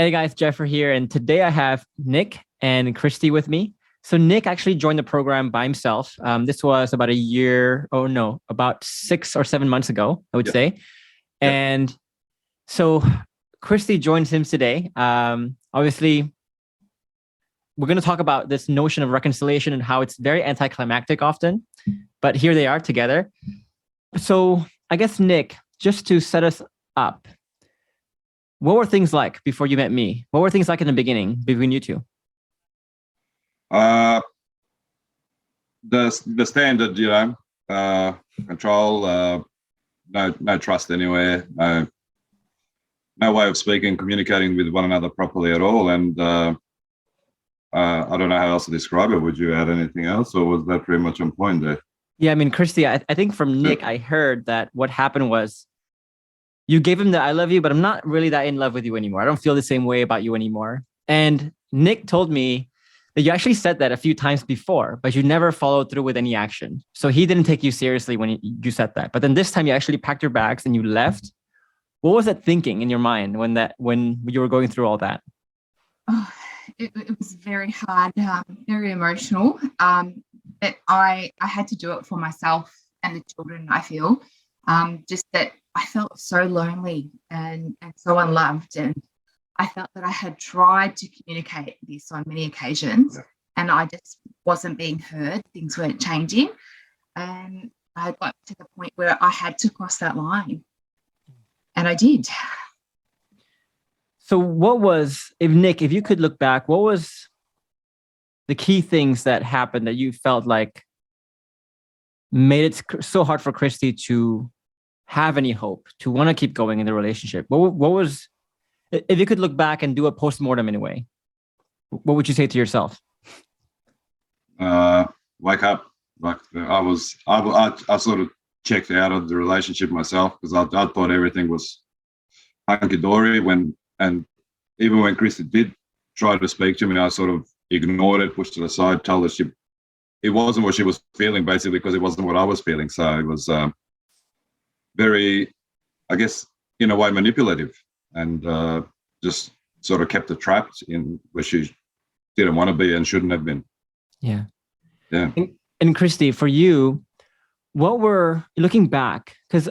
Hey guys, Geoffrey here, and today I have Nick and Christie with me. So Nick actually joined the program by himself. This was about a year, oh no, about 6 or 7 months ago, I would Yeah. say. Yeah. And so Christie joins him today. Obviously, we're going to talk about this notion of reconciliation and how it's very anticlimactic often, but here they are together. So I guess, Nick, just to set us up, what were things like before you met me? What were things like in the beginning between you two? Uh, the standard, control, no trust anywhere, no way of speaking, communicating with one another properly at all. And I don't know how else to describe it. Would you add anything else, or was that pretty much on point there? Yeah, I mean, Christie, I think from Nick, I heard that what happened was you gave him the I love you, but I'm not really that in love with you anymore. I don't feel the same way about you anymore. And Nick told me that you actually said that a few times before, but you never followed through with any action. So he didn't take you seriously when you said that. But then this time you actually packed your bags and you left. What was that thinking in your mind when you were going through all that? Oh, it was very hard, very emotional. But I had to do it for myself and the children, I feel. Just that I felt so lonely and so unloved. And I felt that I had tried to communicate this on many occasions, and I just wasn't being heard. Things weren't changing. And I got to the point where I had to cross that line. And I did. So what was, if you could look back, what was the key things that happened that you felt like made it so hard for Christie to have any hope, to want to keep going in the relationship? What was, if you could look back and do a postmortem in a way, what would you say to yourself? Wake up. Like I sort of checked out of the relationship myself, because I thought everything was hunky-dory and even when Christie did try to speak to me, I sort of ignored it, pushed it aside, told her it wasn't what she was feeling, basically, because it wasn't what I was feeling. So it was very, I guess, in a way, manipulative, and just sort of kept her trapped in where she didn't want to be and shouldn't have been. Yeah. Yeah. And Christie, for you, what were, looking back, because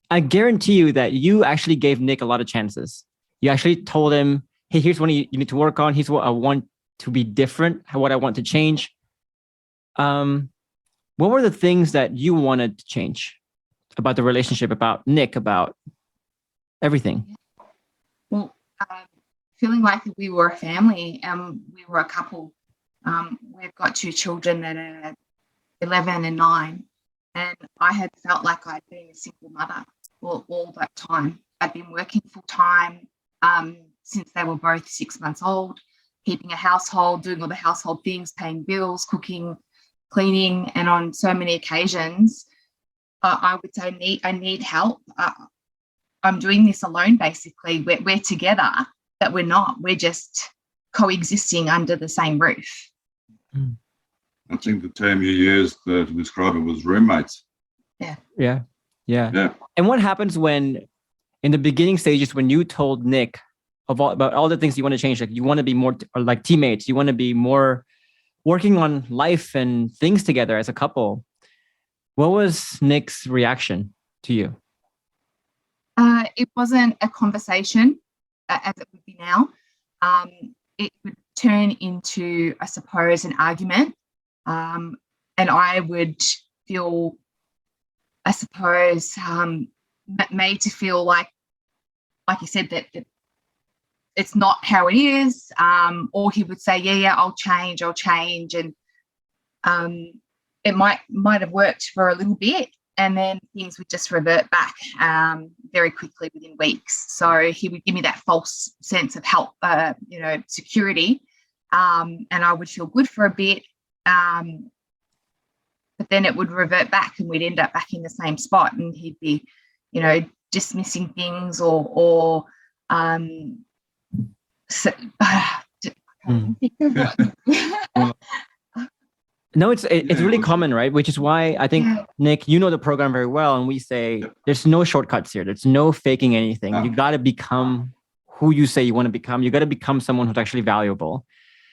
I guarantee you that you actually gave Nick a lot of chances. You actually told him, hey, here's what you need to work on. Here's what I want to be different, what I want to change. What were the things that you wanted to change about the relationship, about Nick, about everything? Well, feeling like we were a family and we were a couple. We've got two children that are 11 and 9. And I had felt like I'd been a single mother all that time. I'd been working full time since they were both 6 months old, keeping a household, doing all the household things, paying bills, cooking, cleaning. And on so many occasions, I would say I need help. I'm doing this alone, basically. We're together, but we're not. We're just coexisting under the same roof. Mm. I think the term you used to describe it was roommates. Yeah. And what happens when, in the beginning stages, when you told Nick about all the things you want to change, like you want to be more like teammates, you want to be more working on life and things together as a couple, what was Nick's reaction to you? It wasn't a conversation, as it would be now. It would turn into, I suppose, an argument. And I would feel, I suppose, made to feel like you said, that it's not how it is. Or he would say, yeah, I'll change. And it might have worked for a little bit, and then things would just revert back very quickly within weeks. So he would give me that false sense of help, security, and I would feel good for a bit. But then it would revert back and we'd end up back in the same spot, and he'd be, dismissing things or No, it's really common, right? Which is why I think, Nick, you know the program very well, and we say there's no shortcuts here. There's no faking anything. You got to become who you say you want to become. You got to become someone who's actually valuable.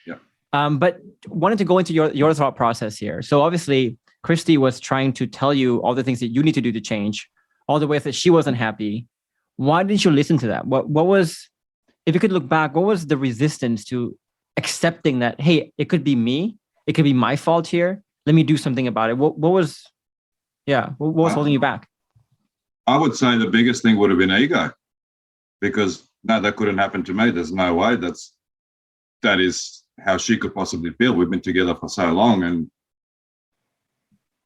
Yeah. But wanted to go into your thought process here. So obviously, Christie was trying to tell you all the things that you need to do to change, all the ways that she wasn't happy. Why didn't you listen to that? What was, if you could look back, what was the resistance to accepting that, hey, it could be me, it could be my fault here, let me do something about it? What was holding you back? I would say the biggest thing would have been ego, because no, that couldn't happen to me. There's no way. That is how she could possibly feel. We've been together for so long, and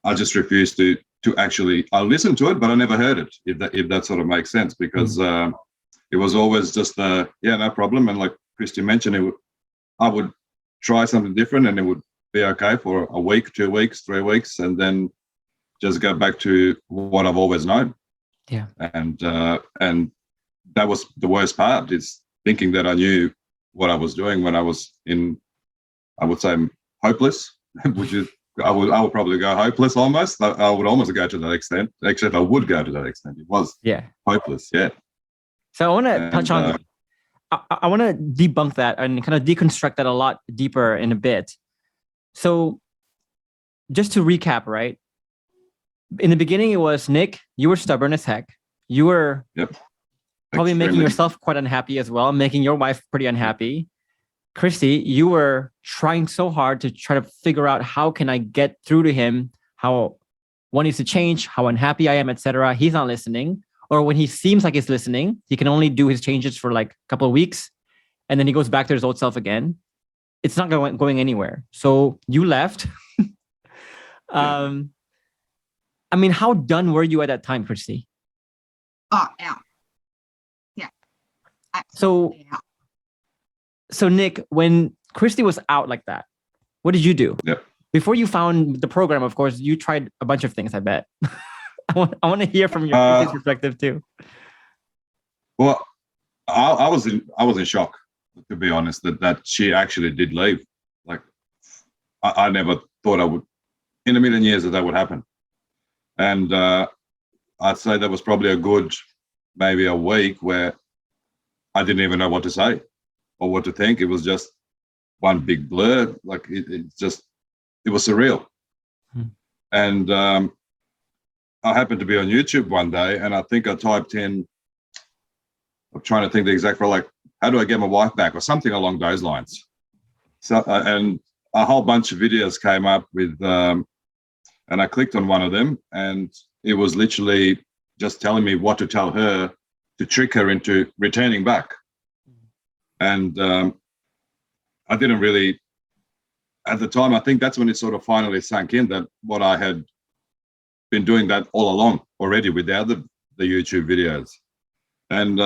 I just refused to actually. I listened to it, but I never heard it. If that sort of makes sense, because it was always just no problem. And like Christie mentioned, I would try something different, and it would be okay for a week, 2 weeks, 3 weeks, and then just go back to what I've always known. Yeah. And that was the worst part, is thinking that I knew what I was doing when I was in, I would say, hopeless, which is, I would probably go hopeless almost. I would almost go to that extent. Actually, I would go to that extent. It was hopeless, yeah. So I want to touch on, I want to debunk that and kind of deconstruct that a lot deeper in a bit. So just to recap, right? In the beginning, it was, Nick, you were stubborn as heck. You were probably making yourself quite unhappy as well, making your wife pretty unhappy. Christie, you were trying so hard to try to figure out, how can I get through to him, how one needs to change, how unhappy I am, etc. He's not listening. Or when he seems like he's listening, he can only do his changes for like a couple of weeks, and then he goes back to his old self again. It's not going anywhere. So you left. I mean, how done were you at that time, Christie? Oh, out. Yeah. Absolutely out. So Nick, when Christie was out like that, what did you do? Yep. Before you found the program, of course, you tried a bunch of things, I bet. I want to hear from your perspective too. Well, I was in shock, to be honest, that she actually did leave. Like, I never thought I would, in a million years, that would happen. And I'd say that was probably a good, maybe a week where I didn't even know what to say or what to think. It was just one big blur. Like, it was surreal. And I happened to be on YouTube one day, and I think I typed in, I'm trying to think the exact, like, how do I get my wife back, or something along those lines. So, and a whole bunch of videos came up with, and I clicked on one of them, and it was literally just telling me what to tell her to trick her into returning back. And I didn't really, at the time, I think that's when it sort of finally sank in that what I had been doing that all along already with the YouTube videos. And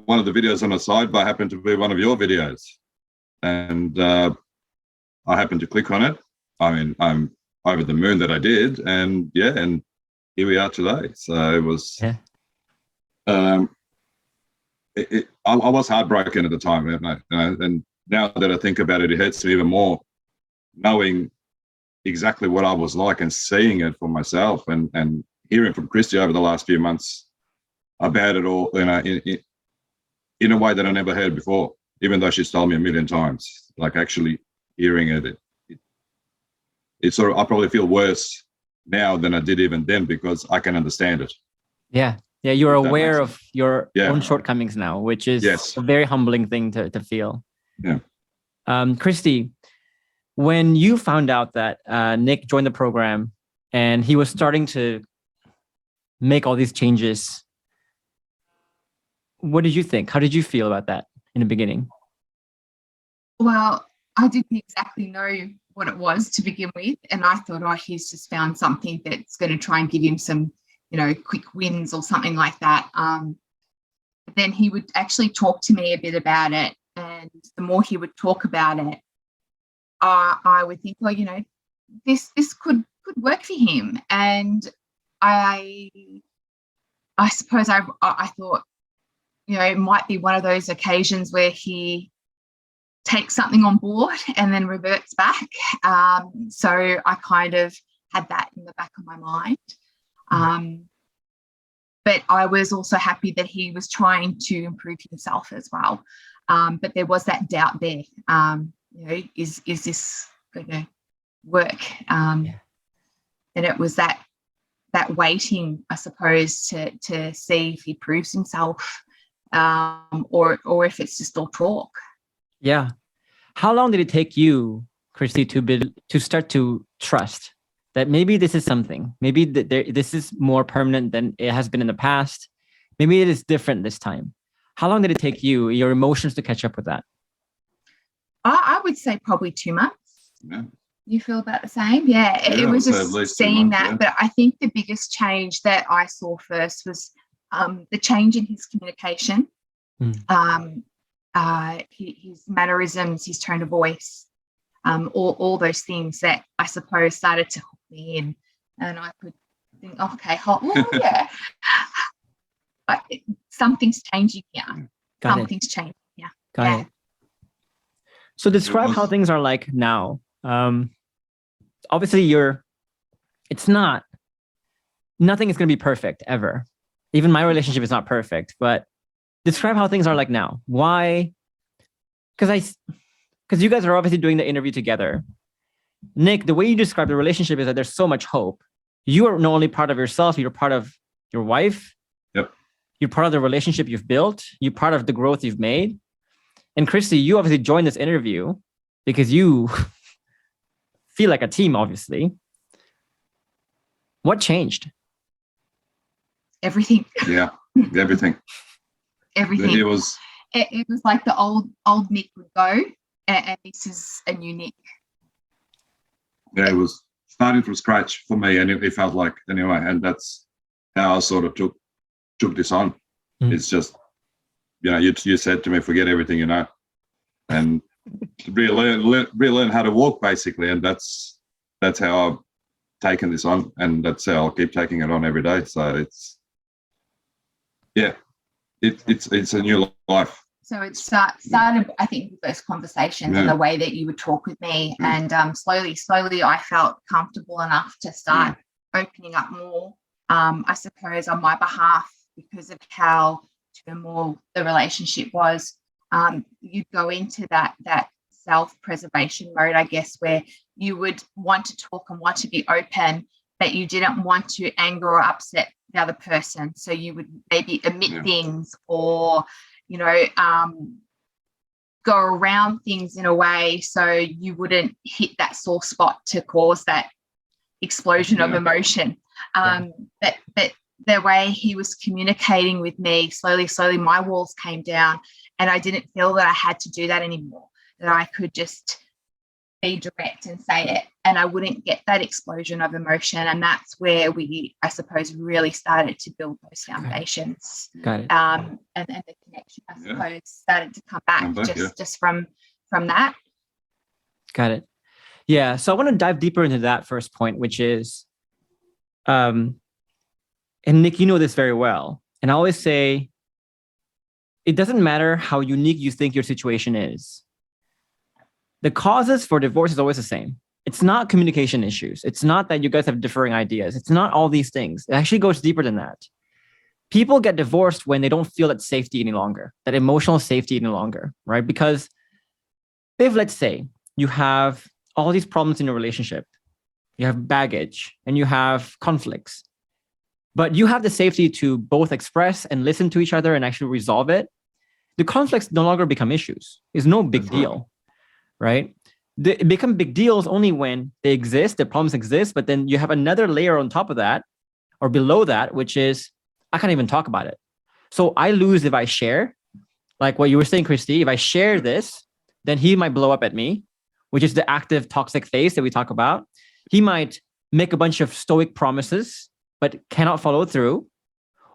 one of the videos on the sidebar happened to be one of your videos. And I happened to click on it. I mean, I'm over the moon that I did. And and here we are today. So it was, I was heartbroken at the time. And now that I think about it, it hurts me even more, knowing exactly what I was like and seeing it for myself, and hearing from Christie over the last few months about it all, in a way that I never heard before, even though she's told me a million times. Like, actually hearing it sort of, I probably feel worse now than I did even then, because I can understand it. Yeah, you're aware of your own shortcomings now, which is a very humbling thing to feel. Yeah. Christie, when you found out that Nick joined the program and he was starting to make all these changes, what did you think? How did you feel about that in the beginning? Well, I didn't exactly know what it was to begin with. And I thought, he's just found something that's going to try and give him some, quick wins or something like that. But then he would actually talk to me a bit about it. And the more he would talk about it, I would think, well, this could work for him. And I suppose I thought, it might be one of those occasions where he takes something on board and then reverts back. So I kind of had that in the back of my mind. but I was also happy that he was trying to improve himself as well. But there was that doubt there. Is this going to work? And it was that waiting, I suppose, to see if he proves himself, or if it's just all talk. Yeah. How long did it take you, Christie, to start to trust that maybe this is something? Maybe this is more permanent than it has been in the past. Maybe it is different this time. How long did it take you, your emotions, to catch up with that? I would say probably 2 months. Yeah. You feel about the same? Yeah, it was just seeing that. Yeah. But I think the biggest change that I saw first was the change in his communication, his mannerisms, his tone of voice, all those things that I suppose started to hook me in. And I could think, okay, yeah. But something's changing here. Something's changing here. Got it. So describe how things are like now. Obviously nothing is going to be perfect ever. Even my relationship is not perfect, but describe how things are like now. Why? Because you guys are obviously doing the interview together. Nick, the way you describe the relationship is that there's so much hope. You are not only part of yourself, you're part of your wife. Yep. You're part of the relationship you've built. You're part of the growth you've made. And Christie, you obviously joined this interview because you feel like a team, obviously. What changed? Everything. Yeah, everything. Everything. It was like the old Nick would go, and this is a new Nick. Yeah, it was starting from scratch for me, and it felt like, anyway, and that's how I sort of took this on. It's just, you said to me, forget everything, and really learn how to walk, basically, and that's how I've taken this on, and that's how I'll keep taking it on every day. So it's a new life. So it started, I think, with those conversations and the way that you would talk with me, and slowly I felt comfortable enough to start opening up more. I suppose on my behalf, because of how turmoil the relationship was, you'd go into that self-preservation mode, I guess, where you would want to talk and want to be open, but you didn't want to anger or upset the other person. So you would maybe omit things, or, go around things in a way so you wouldn't hit that sore spot to cause that explosion of emotion. But the way he was communicating with me, slowly, my walls came down, and I didn't feel that I had to do that anymore, that I could just be direct and say it, and I wouldn't get that explosion of emotion. And that's where we, I suppose, really started to build those foundations. Got it. And the connection, I suppose, started to come back just from that. Got it. Yeah. So I want to dive deeper into that first point, which is, and Nick, you know this very well. And I always say, it doesn't matter how unique you think your situation is. The causes for divorce is always the same. It's not communication issues. It's not that you guys have differing ideas. It's not all these things. It actually goes deeper than that. People get divorced when they don't feel that safety any longer, that emotional safety any longer, right? Because if, let's say, you have all these problems in your relationship, you have baggage and you have conflicts, but you have the safety to both express and listen to each other and actually resolve it, the conflicts no longer become issues. It's no big deal, right? They become big deals only when they exist, the problems exist, but then you have another layer on top of that or below that, which is, I can't even talk about it. So I lose if I share, like what you were saying, Christie, if I share this, then he might blow up at me, which is the active toxic phase that we talk about. He might make a bunch of stoic promises, but cannot follow through,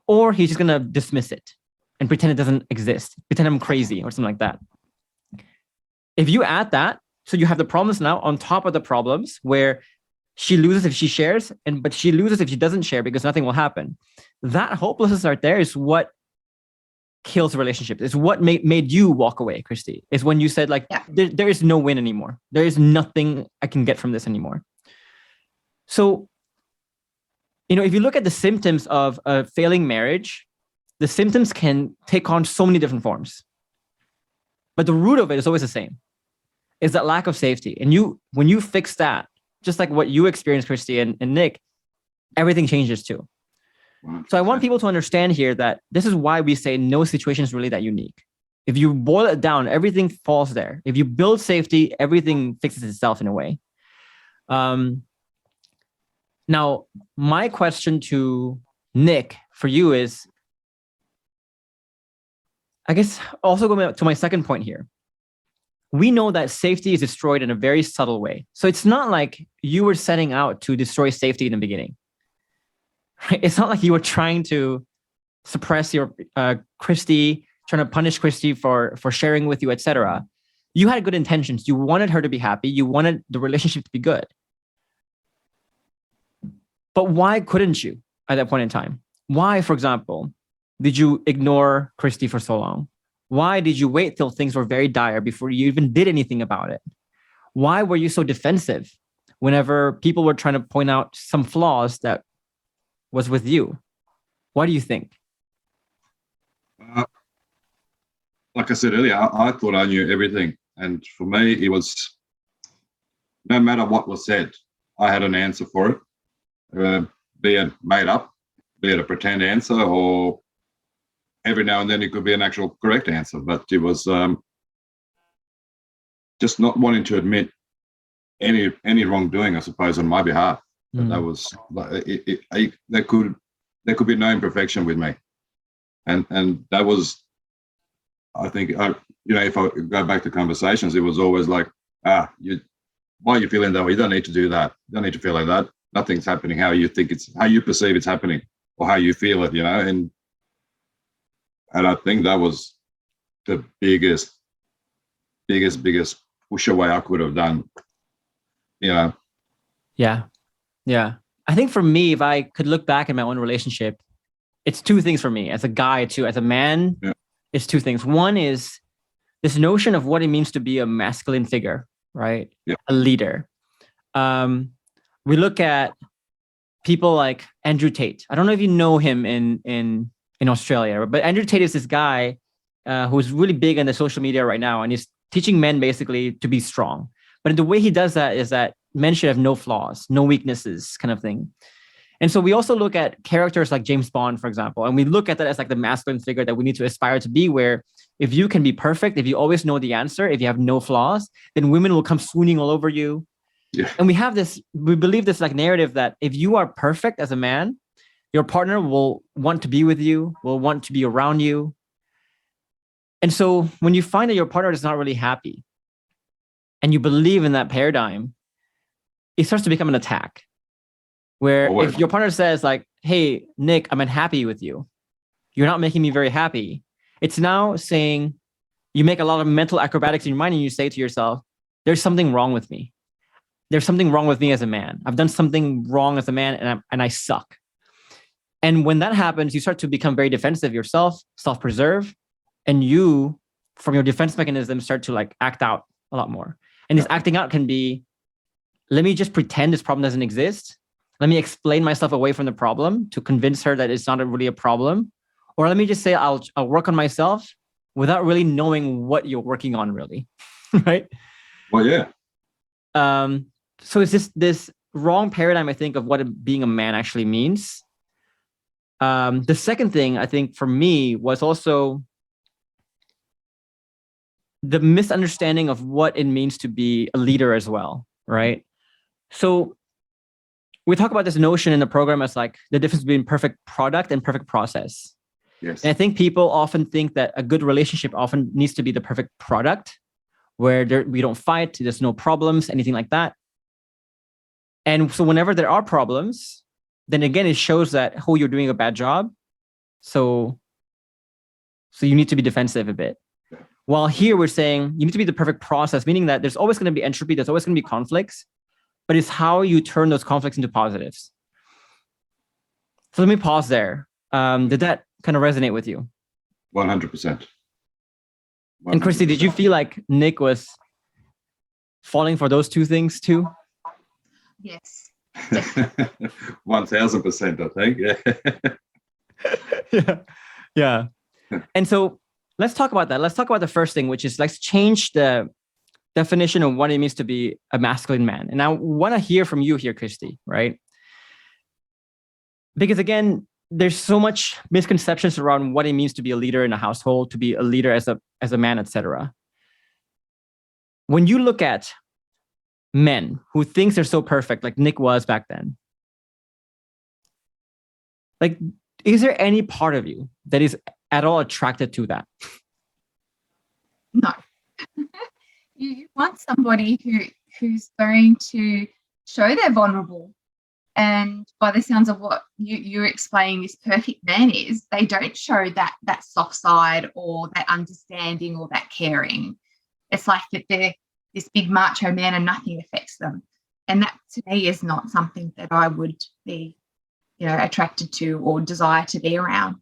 or he's just going to dismiss it and pretend it doesn't exist, pretend I'm crazy or something like that. If you add that, so you have the problems now on top of the problems where she loses if she shares, but she loses if she doesn't share because nothing will happen. That hopelessness right there is what kills relationships. It's what made you walk away, Christie. Is when you said, like, there is no win anymore. There is nothing I can get from this anymore. So if you look at the symptoms of a failing marriage, the symptoms can take on so many different forms. But the root of it is always the same, is that lack of safety. And when you fix that, just like what you experienced, Christie and Nick, everything changes too. So I want people to understand here that this is why we say no situation is really that unique. If you boil it down, everything falls there. If you build safety, everything fixes itself in a way. Now, my question to Nick for you is, I guess also going to my second point here. We know that safety is destroyed in a very subtle way. So it's not like you were setting out to destroy safety in the beginning. Right? It's not like you were trying to suppress your Christie, trying to punish Christie for sharing with you, etc. You had good intentions. You wanted her to be happy. You wanted the relationship to be good. But why couldn't you at that point in time? Why, for example, did you ignore Christie for so long? Why did you wait till things were very dire before you even did anything about it? Why were you so defensive whenever people were trying to point out some flaws that was with you? What do you think? Like I said earlier, I thought I knew everything. And for me, it was no matter what was said, I had an answer for it, be it made up, be it a pretend answer, or every now and then it could be an actual correct answer. But it was just not wanting to admit any wrongdoing, I suppose, on my behalf. That was there could be no imperfection with me, and that was, I think, if I go back to conversations, it was always like, why are you feeling that way? You don't need to do that. You don't need to feel like that. Nothing's happening how you perceive it's happening, or how you feel it, and I think that was the biggest push away I could have done, Yeah. I think for me, if I could look back in my own relationship, it's two things for me. As a guy too, as a man, it's two things. One is this notion of what it means to be a masculine figure, right? Yeah. A leader. We look at people like Andrew Tate. I don't know if you know him in Australia, but Andrew Tate is this guy who's really big in the social media right now, and he's teaching men basically to be strong. But the way he does that is that men should have no flaws, no weaknesses, kind of thing. And so we also look at characters like James Bond, for example, and we look at that as like the masculine figure that we need to aspire to be, where if you can be perfect, if you always know the answer, if you have no flaws, then women will come swooning all over you. Yeah. And we believe this like narrative that if you are perfect as a man, your partner will want to be with you, will want to be around you. And so when you find that your partner is not really happy and you believe in that paradigm, it starts to become an attack. Where if your partner says like, hey, Nick, I'm unhappy with you. You're not making me very happy. It's now saying, you make a lot of mental acrobatics in your mind and you say to yourself, there's something wrong with me. There's something wrong with me as a man. I've done something wrong as a man and I suck. And when that happens, you start to become very defensive yourself, self-preserve, and you, from your defense mechanism, start to like act out a lot more. And this acting out can be, let me just pretend this problem doesn't exist. Let me explain myself away from the problem to convince her that it's not really a problem. Or let me just say I'll work on myself without really knowing what you're working on, really. Right? Well, yeah. So it's this wrong paradigm, I think, of what being a man actually means. The second thing, I think, for me was also the misunderstanding of what it means to be a leader as well, right? So we talk about this notion in the program as like the difference between perfect product and perfect process. Yes. And I think people often think that a good relationship often needs to be the perfect product where we don't fight, there's no problems, anything like that. And so whenever there are problems, then again, it shows that, oh, you're doing a bad job. So you need to be defensive a bit. While here we're saying you need to be the perfect process, meaning that there's always going to be entropy, there's always going to be conflicts, but it's how you turn those conflicts into positives. So let me pause there. Did that kind of resonate with you? 100%. And Christie, did you feel like Nick was falling for those two things too? Yes. 1000%, I think. Yeah. Yeah. And so let's talk about that. Let's talk about the first thing, which is let's change the definition of what it means to be a masculine man. And I want to hear from you here, Christie, right? Because again, there's so much misconceptions around what it means to be a leader in a household, to be a leader as a man, etc. When you look at men who thinks they're so perfect, like Nick was back then, like, is there any part of you that is at all attracted to that? No. You want somebody who's going to show they're vulnerable. And by the sounds of what you're explaining, this perfect man is, they don't show that soft side or that understanding or that caring. It's like that they're this big macho man and nothing affects them. And that to me is not something that I would be, attracted to or desire to be around.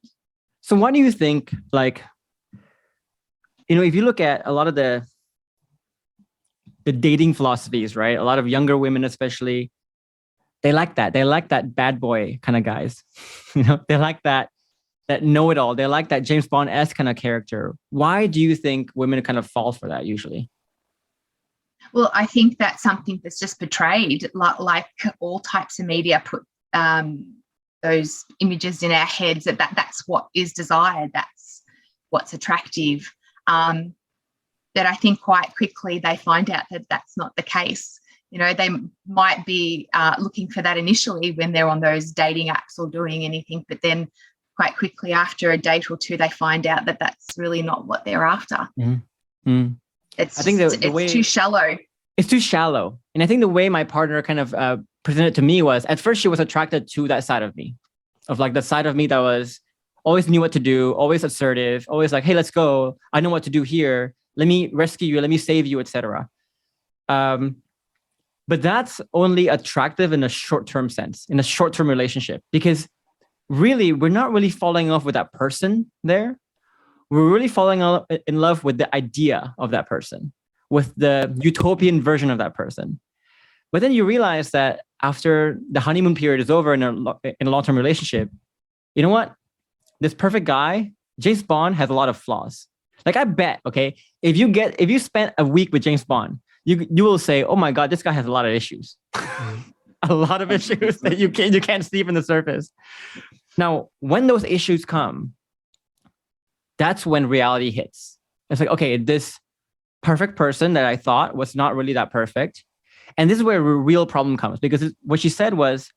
So why do you think, like, if you look at a lot of the dating philosophies, right? A lot of younger women, especially, they like that. They like that bad boy kind of guys. They like that know-it-all. They like that James Bond-esque kind of character. Why do you think women kind of fall for that usually? Well, I think that's something that's just portrayed, like all types of media put those images in our heads that's what is desired, that's what's attractive. That I think quite quickly they find out that that's not the case. They might be looking for that initially when they're on those dating apps or doing anything, but then quite quickly after a date or two, they find out that that's really not what they're after. Mm-hmm. I think it's too shallow. It's too shallow. And I think the way my partner kind of presented to me was, at first she was attracted to that side of me, of like the side of me that was always knew what to do, always assertive, always like, hey, let's go. I know what to do here. Let me rescue you. Let me save you, etc. But that's only attractive in a short-term sense, in a short-term relationship, because really, we're not really falling in love with that person there. We're really falling in love with the idea of that person, with the utopian version of that person. But then you realize that after the honeymoon period is over in a long-term relationship, you know what? This perfect guy, James Bond, has a lot of flaws. Like, I bet, okay, if you spent a week with James Bond, you will say, oh my God, this guy has a lot of issues. A lot of issues that you can't see from the surface. Now, when those issues come, that's when reality hits. It's like, okay, this perfect person that I thought was not really that perfect. And this is where a real problem comes, because what she said was,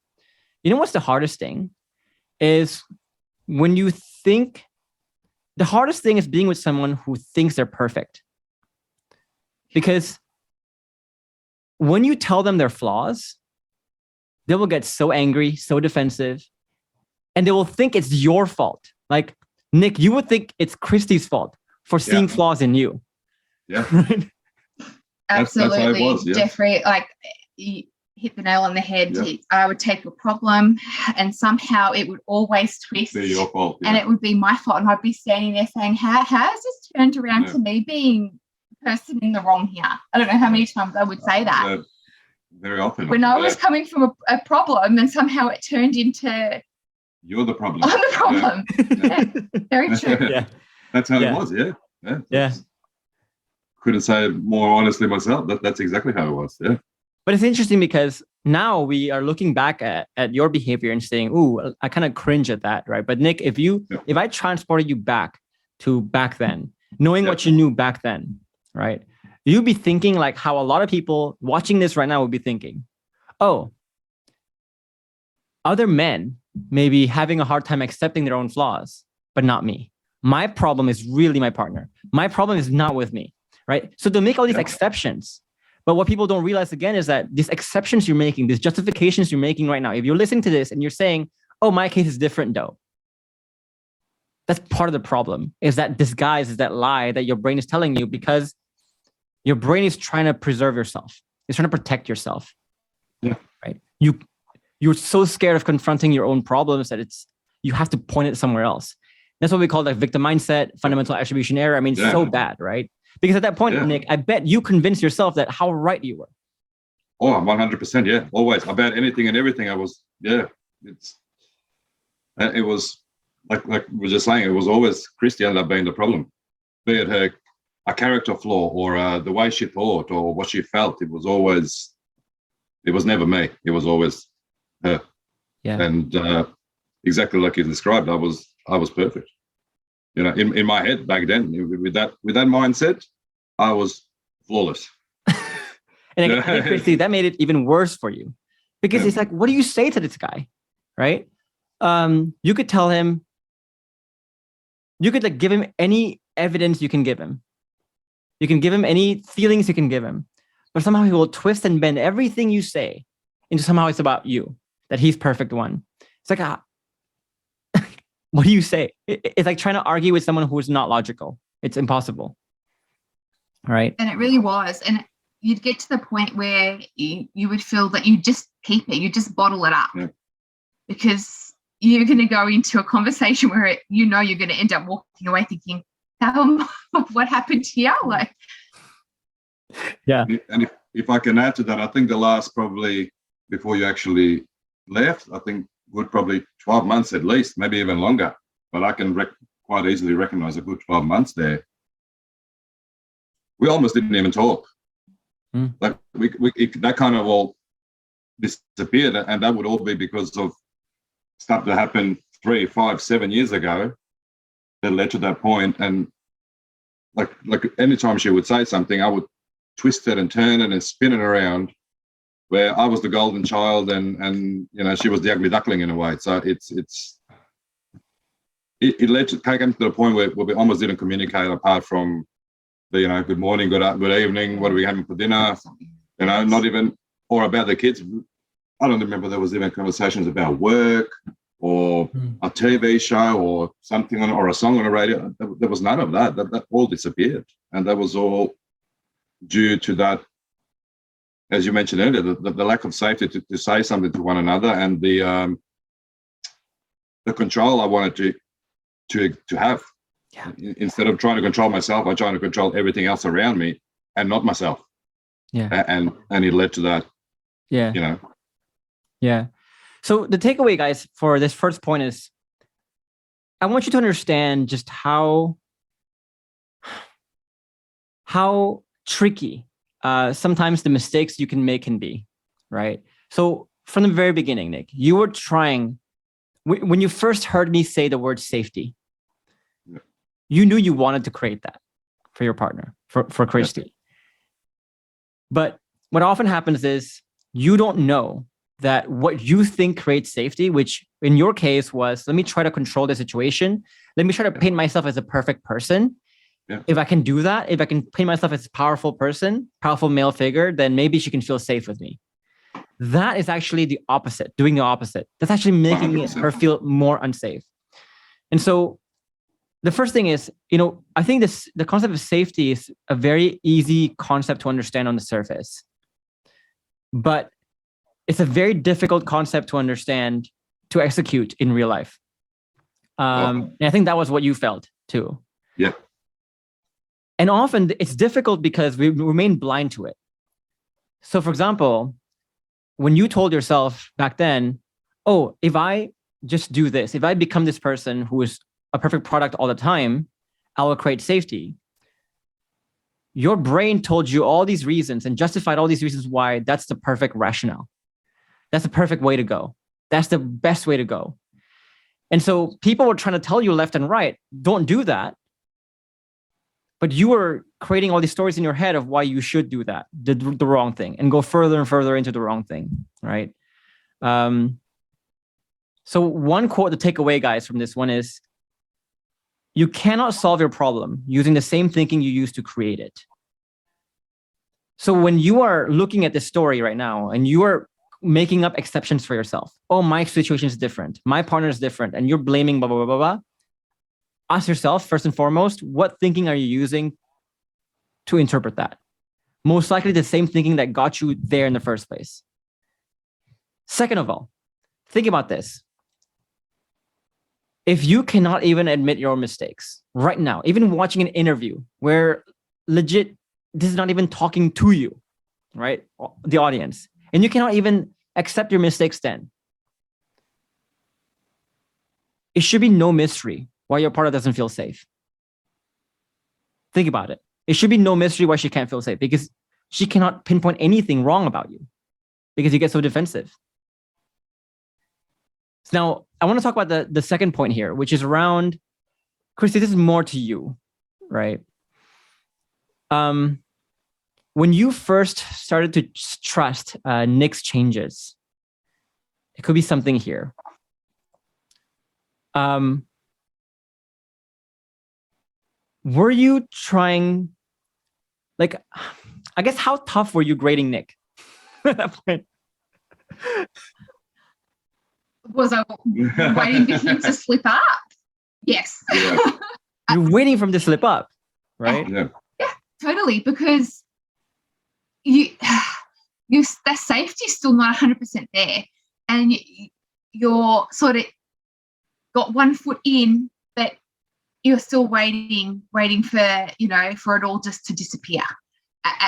what's the hardest thing is when you think, the hardest thing is being with someone who thinks they're perfect. Because when you tell them their flaws, they will get so angry, so defensive, and they will think it's your fault. Like, Nick, you would think it's Christie's fault for seeing flaws in you. Yeah. Right? Absolutely. That's how it was, yeah. Geoffrey, like, you hit the nail on the head. Yeah. I would take a problem and somehow it would always twist. Be your fault. Yeah. And it would be my fault. And I'd be standing there saying, how has this turned around to me being the person in the wrong here? I don't know how many times I would say that. Very often. When I was coming from a problem and somehow it turned into... You're the problem. I'm the problem. Yeah. Very true. Yeah. That's how it was, yeah. Yeah. Couldn't say it more honestly myself. That's exactly how it was, yeah. But it's interesting because now we are looking back at your behavior and saying, ooh, I kind of cringe at that, right? But Nick, if I transported you back to back then, knowing what you knew back then, right? You'd be thinking like how a lot of people watching this right now would be thinking, oh, other men may be having a hard time accepting their own flaws, but not me. My problem is really my partner. My problem is not with me, right? So to make all these exceptions, but what people don't realize again is that these exceptions you're making, these justifications you're making right now, if you're listening to this and you're saying, oh, my case is different though, that's part of the problem, is that disguise, is that lie that your brain is telling you, because your brain is trying to preserve yourself. It's trying to protect yourself. Yeah. Right? You're so scared of confronting your own problems that you have to point it somewhere else. That's what we call like victim mindset, fundamental attribution error. I mean, so bad, right? Because at that point, Nick, I bet you convinced yourself that how right you were. Oh, 100%. Yeah. Always about anything and everything. It was like we were just saying, it was always Christie ended up being the problem, be it her a character flaw or the way she thought or what she felt. It was never me. It was always her. Yeah. And exactly like you described, I was perfect. You know, in my head back then, with that mindset, I was flawless. And I think, Christie, that made it even worse for you, because it's like, what do you say to this guy, right? You could tell him, you could like give him any evidence you can give him. You can give him any feelings you can give him, but somehow he will twist and bend everything you say into somehow it's about you, that he's perfect one. It's like, what do you say? It's like trying to argue with someone who is not logical. It's impossible. All right. And it really was. And you'd get to the point where you would feel that you just keep it, you just bottle it up, because you're going to go into a conversation where you're going to end up walking away thinking, what happened here? Like, yeah. And if I can add to that, I think the last probably before you actually left, I think would probably 12 months at least, maybe even longer. But I can quite easily recognize a good 12 months there. We almost didn't even talk. Like that kind of all disappeared, and that would all be because of stuff that happened 3, 5, 7 years ago that led to that point. And like anytime she would say something, I would twist it and turn it and spin it around, where I was the golden child and you know, she was the ugly duckling in a way. So it led to came to the point where we almost didn't communicate apart from the, you know, good morning, good evening, what are we having for dinner? You know, not even, or about the kids. I don't remember there was even conversations about work or a TV show or something or a song on the radio. There was none of that. That all disappeared. And that was all due to that, as you mentioned earlier, the lack of safety to say something to one another, and the control I wanted to have. Yeah. Instead of trying to control myself, I'm trying to control everything else around me and not myself. Yeah. And it led to that. Yeah. You know. Yeah. So the takeaway, guys, for this first point is, I want you to understand just how tricky sometimes the mistakes you can make can be, right? So from the very beginning, Nick, you were trying, when you first heard me say the word safety, you knew you wanted to create that for your partner, for Christie. Yeah. But what often happens is you don't know that what you think creates safety, which in your case was, let me try to control the situation. Let me try to paint myself as a perfect person. Yeah. If I can do that, if I can paint myself as a powerful person, powerful male figure, then maybe she can feel safe with me. That is actually the opposite, doing the opposite. That's actually making 100%. Her feel more unsafe. And so the first thing is, you know, I think the concept of safety is a very easy concept to understand on the surface, but it's a very difficult concept to understand, to execute in real life. And I think that was what you felt too. Yeah. And often it's difficult because we remain blind to it. So for example, when you told yourself back then, oh, if I just do this, if I become this person who is a perfect product all the time, I will create safety. Your brain told you all these reasons and justified all these reasons why that's the perfect rationale. That's the perfect way to go. That's the best way to go. And so people were trying to tell you left and right, don't do that. But you were creating all these stories in your head of why you should do that, the wrong thing, and go further and further into the wrong thing, right? So one quote to take away, guys, from this one is, you cannot solve your problem using the same thinking you used to create it. So when you are looking at this story right now and you are making up exceptions for yourself, oh, my situation is different, my partner is different, and you're blaming blah, blah, blah, blah, blah. Ask yourself, first and foremost, what thinking are you using to interpret that? Most likely the same thinking that got you there in the first place. Second of all, think about this. If you cannot even admit your mistakes right now, even watching an interview where legit, this is not even talking to you, right? The audience. And you cannot even accept your mistakes then. It should be no mystery why your partner doesn't feel safe. Think about it. It should be no mystery why she can't feel safe, because she cannot pinpoint anything wrong about you because you get so defensive. So now I want to talk about the second point here, which is around, Christie, this is more to you, right? When you first started to trust Nick's changes, it could be something here. Were you trying, like, I guess, how tough were you grading Nick at that point? Was I waiting for him to slip up? Yes. Yeah. You're waiting for him to slip up, right? Yeah. Totally, because the safety's still not 100% there, and you're sort of got one foot in, but you're still waiting for, you know, for it all just to disappear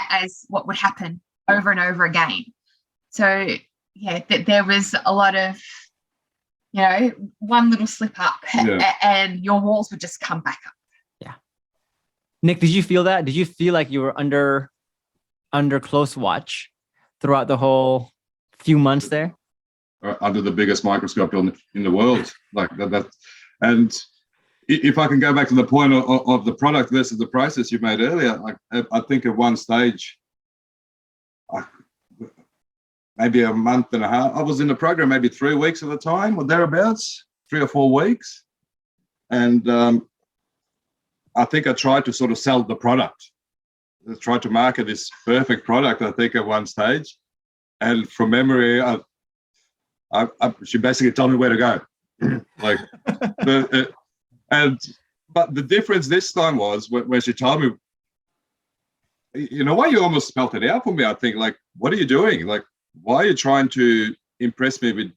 as what would happen over and over again. So yeah, there was a lot of, you know, one little slip up and your walls would just come back up. Yeah. Nick, did you feel that? Did you feel like you were under close watch throughout the whole few months there? Under the biggest microscope in the world, like that. And if I can go back to the point of the product versus the process you made earlier, like I think at one stage, maybe a month and a half, I was in the program maybe 3 weeks at a time or thereabouts, 3 or 4 weeks. And I think I tried to sort of sell the product. I tried to market this perfect product, I think, at one stage. And from memory, she basically told me where to go. Like, but the difference this time was when she told me, you know, why you almost spelt it out for me. I think, like, what are you doing? Like, why are you trying to impress me with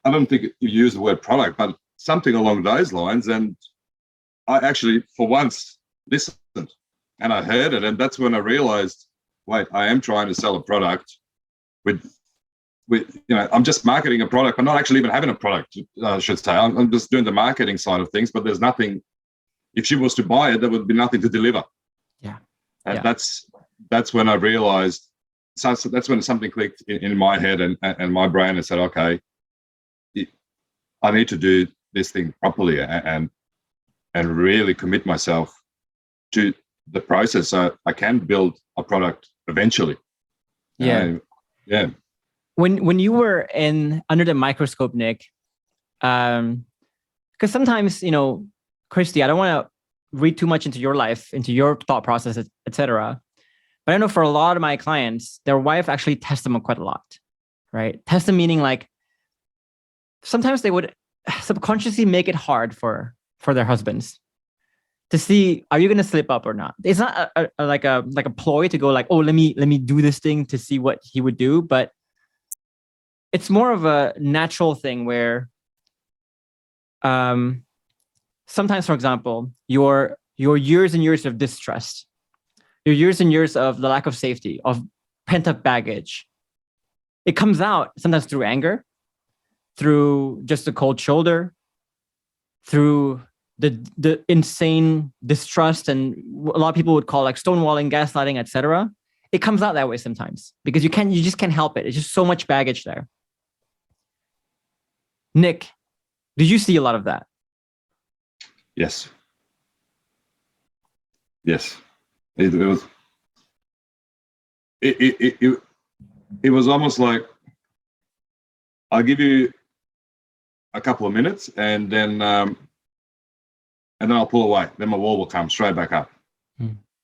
I don't think you use the word product, but something along those lines. And I actually, for once, listened and I heard it. And that's when I realized, wait, I am trying to sell a product with, you know, I'm just marketing a product. I'm not actually even having a product, I should say. I'm just doing the marketing side of things, but there's nothing, if she was to buy it, there would be nothing to deliver. Yeah. And that's when I realized, so that's when something clicked in my head and my brain and said, okay, I need to do this thing properly and really commit myself to the process so I can build a product eventually. Yeah. Yeah. When you were under the microscope, Nick, because sometimes, you know, Christie, I don't want to read too much into your life, into your thought process, etc. But I know for a lot of my clients, their wife actually tests them quite a lot, right? Test them meaning like sometimes they would subconsciously make it hard for their husbands to see, are you going to slip up or not? It's not like a ploy to go like, oh, let me do this thing to see what he would do, but it's more of a natural thing where sometimes, for example, your years and years of distrust, your years and years of the lack of safety, of pent-up baggage, it comes out sometimes through anger, through just a cold shoulder, through the insane distrust, and a lot of people would call like stonewalling, gaslighting, etc. It comes out that way sometimes because you just can't help it. It's just so much baggage there. Nick, did you see a lot of that? Yes. It was almost like, I'll give you a couple of minutes and then I'll pull away. Then my wall will come straight back up.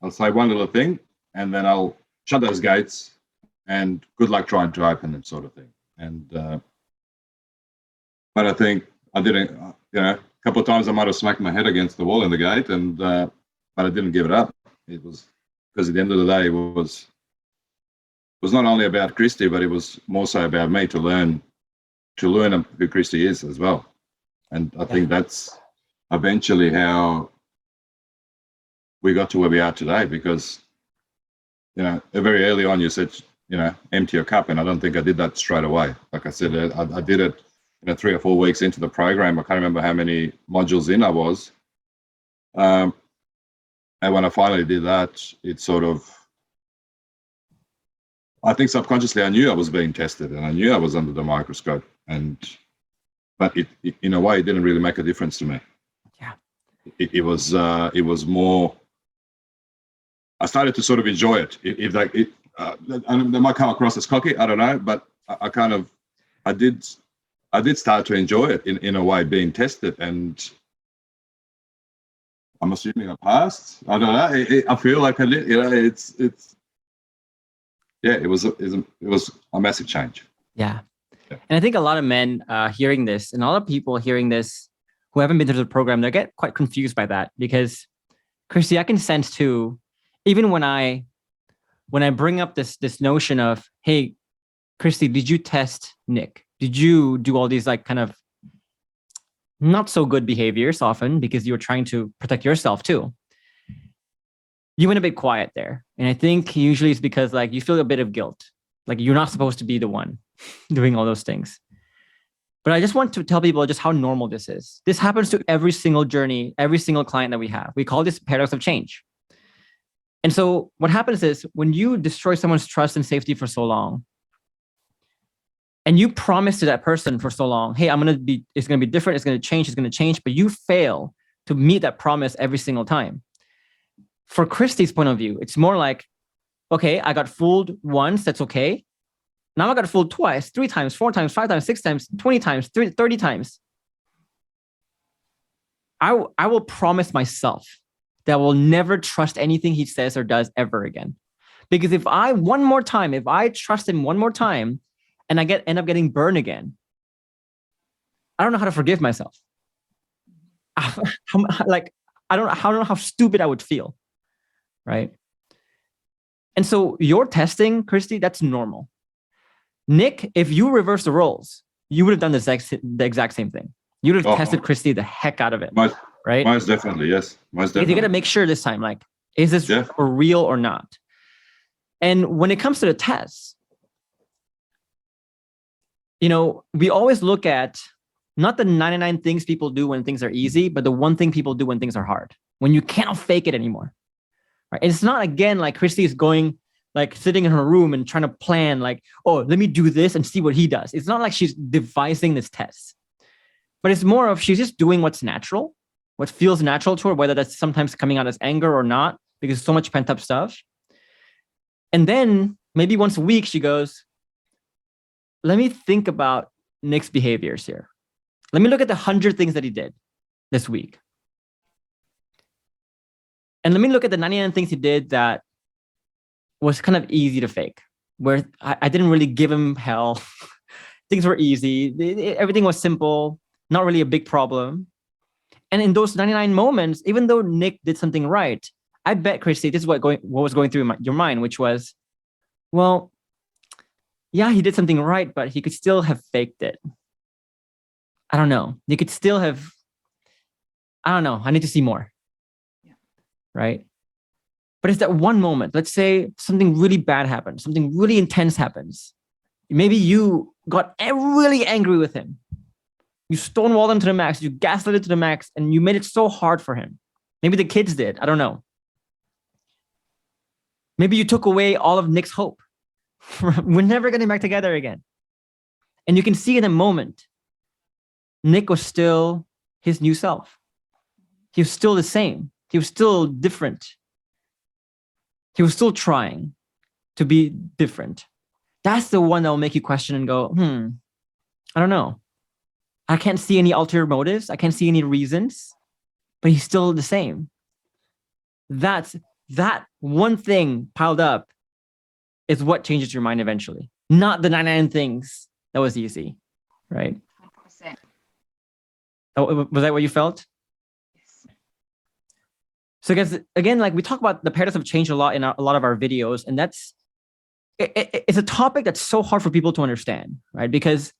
I'll say one little thing and then I'll shut those gates and good luck trying to open them, sort of thing. And but I think I didn't, you know, a couple of times I might have smacked my head against the wall in the gate, and but I didn't give it up. It was because at the end of the day, it was not only about Christie, but it was more so about me to learn who Christie is as well. And I think that's eventually how we got to where we are today, because very early on you said, empty your cup. And I don't think I did that straight away. Like I said, I did it, 3 or 4 weeks into the program. I can't remember how many modules in I was. And when I finally did that, it sort of, I think subconsciously I knew I was being tested and I knew I was under the microscope. But it in a way, it didn't really make a difference to me. Yeah. It was more, I started to sort of enjoy it. And they might come across as cocky, I don't know, but I did start to enjoy it in a way, being tested, and I'm assuming I passed. I don't know. I feel like I did. It was a massive change. Yeah. And I think a lot of men hearing this, and a lot of people hearing this who haven't been through the program, they get quite confused by that, because Christie, I can sense too, even when I bring up this notion of, hey, Christie, did you test Nick? Did you do all these like kind of not so good behaviors often because you were trying to protect yourself too? You went a bit quiet there. And I think usually it's because like you feel a bit of guilt. Like you're not supposed to be the one doing all those things. But I just want to tell people just how normal this is. This happens to every single journey, every single client that we have. We call this paradox of change. And so what happens is when you destroy someone's trust and safety for so long, and you promise to that person for so long, hey, it's going to be different, it's going to change, but you fail to meet that promise every single time. For Christie's point of view, it's more like, okay, I got fooled once, that's okay. Now I got fooled twice, 3 times, 4 times, 5 times, 6 times, 20 times, 30 times. I will promise myself that I will never trust anything he says or does ever again. Because if I trust him one more time and I end up getting burned again, I don't know how to forgive myself. I don't know how stupid I would feel, right? And so your testing, Christie, that's normal. Nick, if you reverse the roles, you would have done the exact same thing. You would have tested Christie the heck out of it, right? Most definitely, yes. Most definitely. You got to make sure this time, like, is this for real or not? And when it comes to the tests, we always look at not the 99 things people do when things are easy, but the one thing people do when things are hard, when you cannot fake it anymore. Right? It's not, again, like Christie is going, like sitting in her room and trying to plan, like, oh, let me do this and see what he does. It's not like she's devising this test, but it's more of she's just doing what's natural, what feels natural to her, whether that's sometimes coming out as anger or not, because so much pent up stuff. And then maybe once a week, she goes, let me think about Nick's behaviors here. Let me look at the 100 things that he did this week. And let me look at the 99 things he did that was kind of easy to fake, where I didn't really give him hell. Things were easy. Everything was simple, not really a big problem. And in those 99 moments, even though Nick did something right, I bet, Christie, this is what was going through your mind, which was, well, yeah, he did something right, but he could still have faked it. I don't know. He could still have, I don't know. I need to see more. Yeah. Right? But it's that one moment. Let's say something really bad happens, something really intense happens. Maybe you got really angry with him. You stonewalled him to the max, you gaslit it to the max, and you made it so hard for him. Maybe the kids did. I don't know. Maybe you took away all of Nick's hope. We're never getting back together again. And you can see in a moment, Nick was still his new self. He was still the same. He was still different. He was still trying to be different. That's the one that will make you question and go, I don't know. I can't see any ulterior motives. I can't see any reasons, but he's still the same. That one thing piled up is what changes your mind eventually, not the 99 things that was easy, right? 100%. Oh, was that what you felt? Yes. So guys, again, like we talk about the paradox of change a lot in a lot of our videos, and it's a topic that's so hard for people to understand, right? Because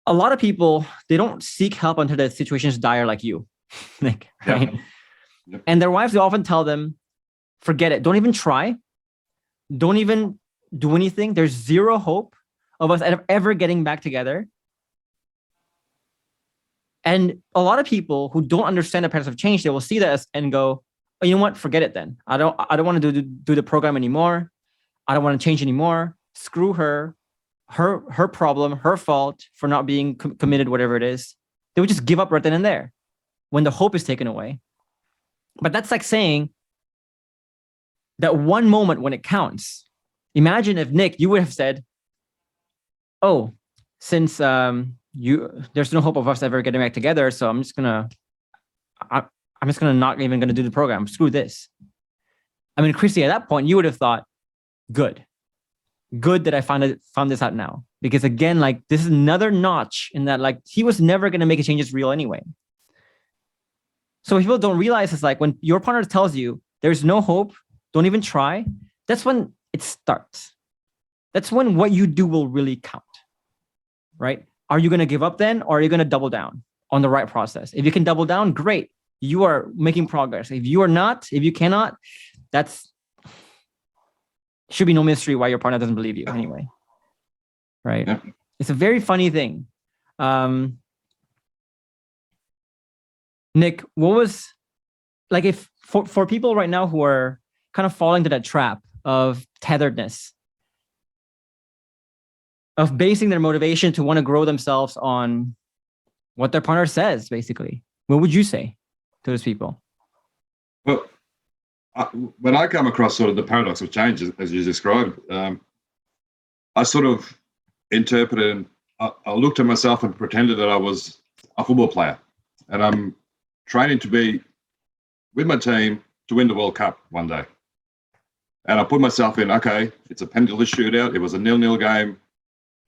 a lot of people, they don't seek help until the situation is dire like you, Nick, right? Yep. And their wives, they often tell them, forget it. Don't even try. Don't even do anything. There's zero hope of us ever getting back together. And a lot of people who don't understand the paradox of change, they will see that and go, oh, you know what? Forget it then. I don't want to do the program anymore. I don't want to change anymore. Screw her problem, her fault for not being committed, whatever it is. They would just give up right then and there when the hope is taken away. But that's like saying that one moment when it counts. Imagine if Nick, you would have said, oh, since there's no hope of us ever getting back together, so I'm just gonna not even gonna do the program. Screw this. I mean, Christie, at that point, you would have thought, good that I found this out now. Because again, like this is another notch in that, like he was never gonna make the changes real anyway. So people don't realize it's like when your partner tells you there's no hope, don't even try, that's when it starts. That's when what you do will really count, right? Are you going to give up then, or are you going to double down on the right process? If you can double down, great. You are making progress. If you are not, if you cannot, that's should be no mystery why your partner doesn't believe you anyway, right? Yeah. It's a very funny thing. Nick, what was like if for people right now who are kind of falling to that trap of tetheredness, of basing their motivation to want to grow themselves on what their partner says, basically, what would you say to those people? Well, when I come across sort of the paradox of change, as you described, I sort of interpreted, I looked at myself and pretended that I was a football player. And I'm training to be with my team to win the World Cup one day. And I put myself in, okay, it's a penalty shootout. It was a 0-0 game.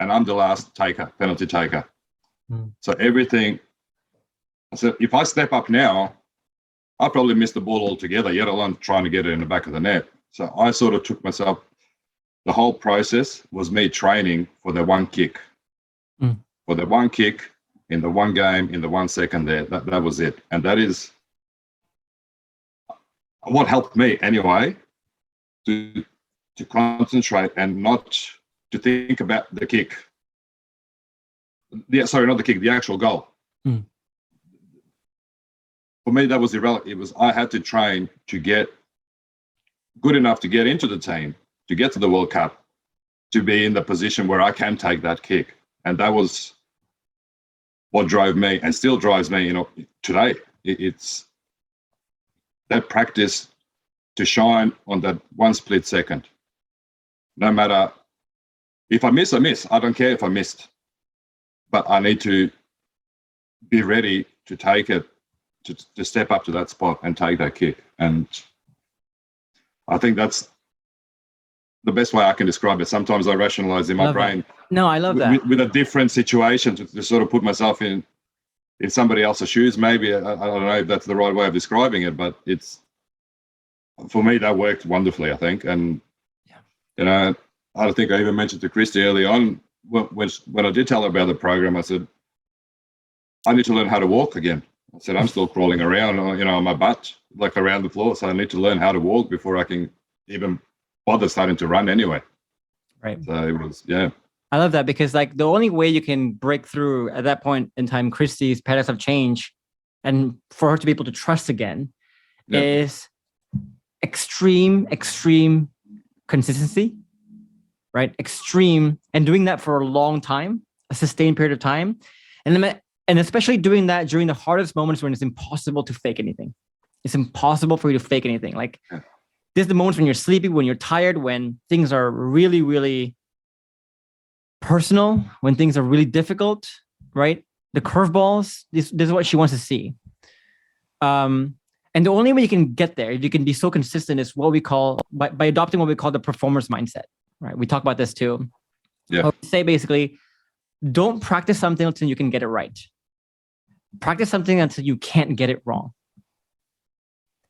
And I'm the last penalty taker. So everything, I said, if I step up now, I'll probably miss the ball altogether, yet alone trying to get it in the back of the net. So I sort of took myself, the whole process was me training for the one kick. For the one kick, in the one game, in the 1 second there, that was it. And that is what helped me anyway to concentrate and not to think about the kick. Not the kick, the actual goal. For me, that was irrelevant. It was I had to train to get good enough to get into the team, to get to the World Cup, to be in the position where I can take that kick. And that was what drove me and still drives me, today. It's that practice to shine on that one split second. No matter if I miss, I miss. I don't care if I missed. But I need to be ready to take it, to step up to that spot and take that kick. And I think that's the best way I can describe it. Sometimes I rationalize in my brain. No, I love that. With a different situation to sort of put myself in somebody else's shoes. Maybe, I don't know if that's the right way of describing it, but for me, that worked wonderfully, I think. And, I think I even mentioned to Christie early on, when I did tell her about the program, I said, I need to learn how to walk again. I said, I'm still crawling around, on my butt, like around the floor. So I need to learn how to walk before I can even bother starting to run anyway. Right. So it was, yeah. I love that because like the only way you can break through at that point in time, Christie's paradox of change, and for her to be able to trust again is extreme consistency, right? Extreme, and doing that for a long time, a sustained period of time. And especially doing that during the hardest moments when it's impossible to fake anything. It's impossible for you to fake anything. Like this is the moments when you're sleepy, when you're tired, when things are really, really personal, when things are really difficult, right? The curveballs, this is what she wants to see. And the only way you can get there, if you can be so consistent, is what we call, by adopting what we call the performer's mindset, right? We talk about this too. Yeah. I would say basically, don't practice something until you can get it right. Practice something until you can't get it wrong.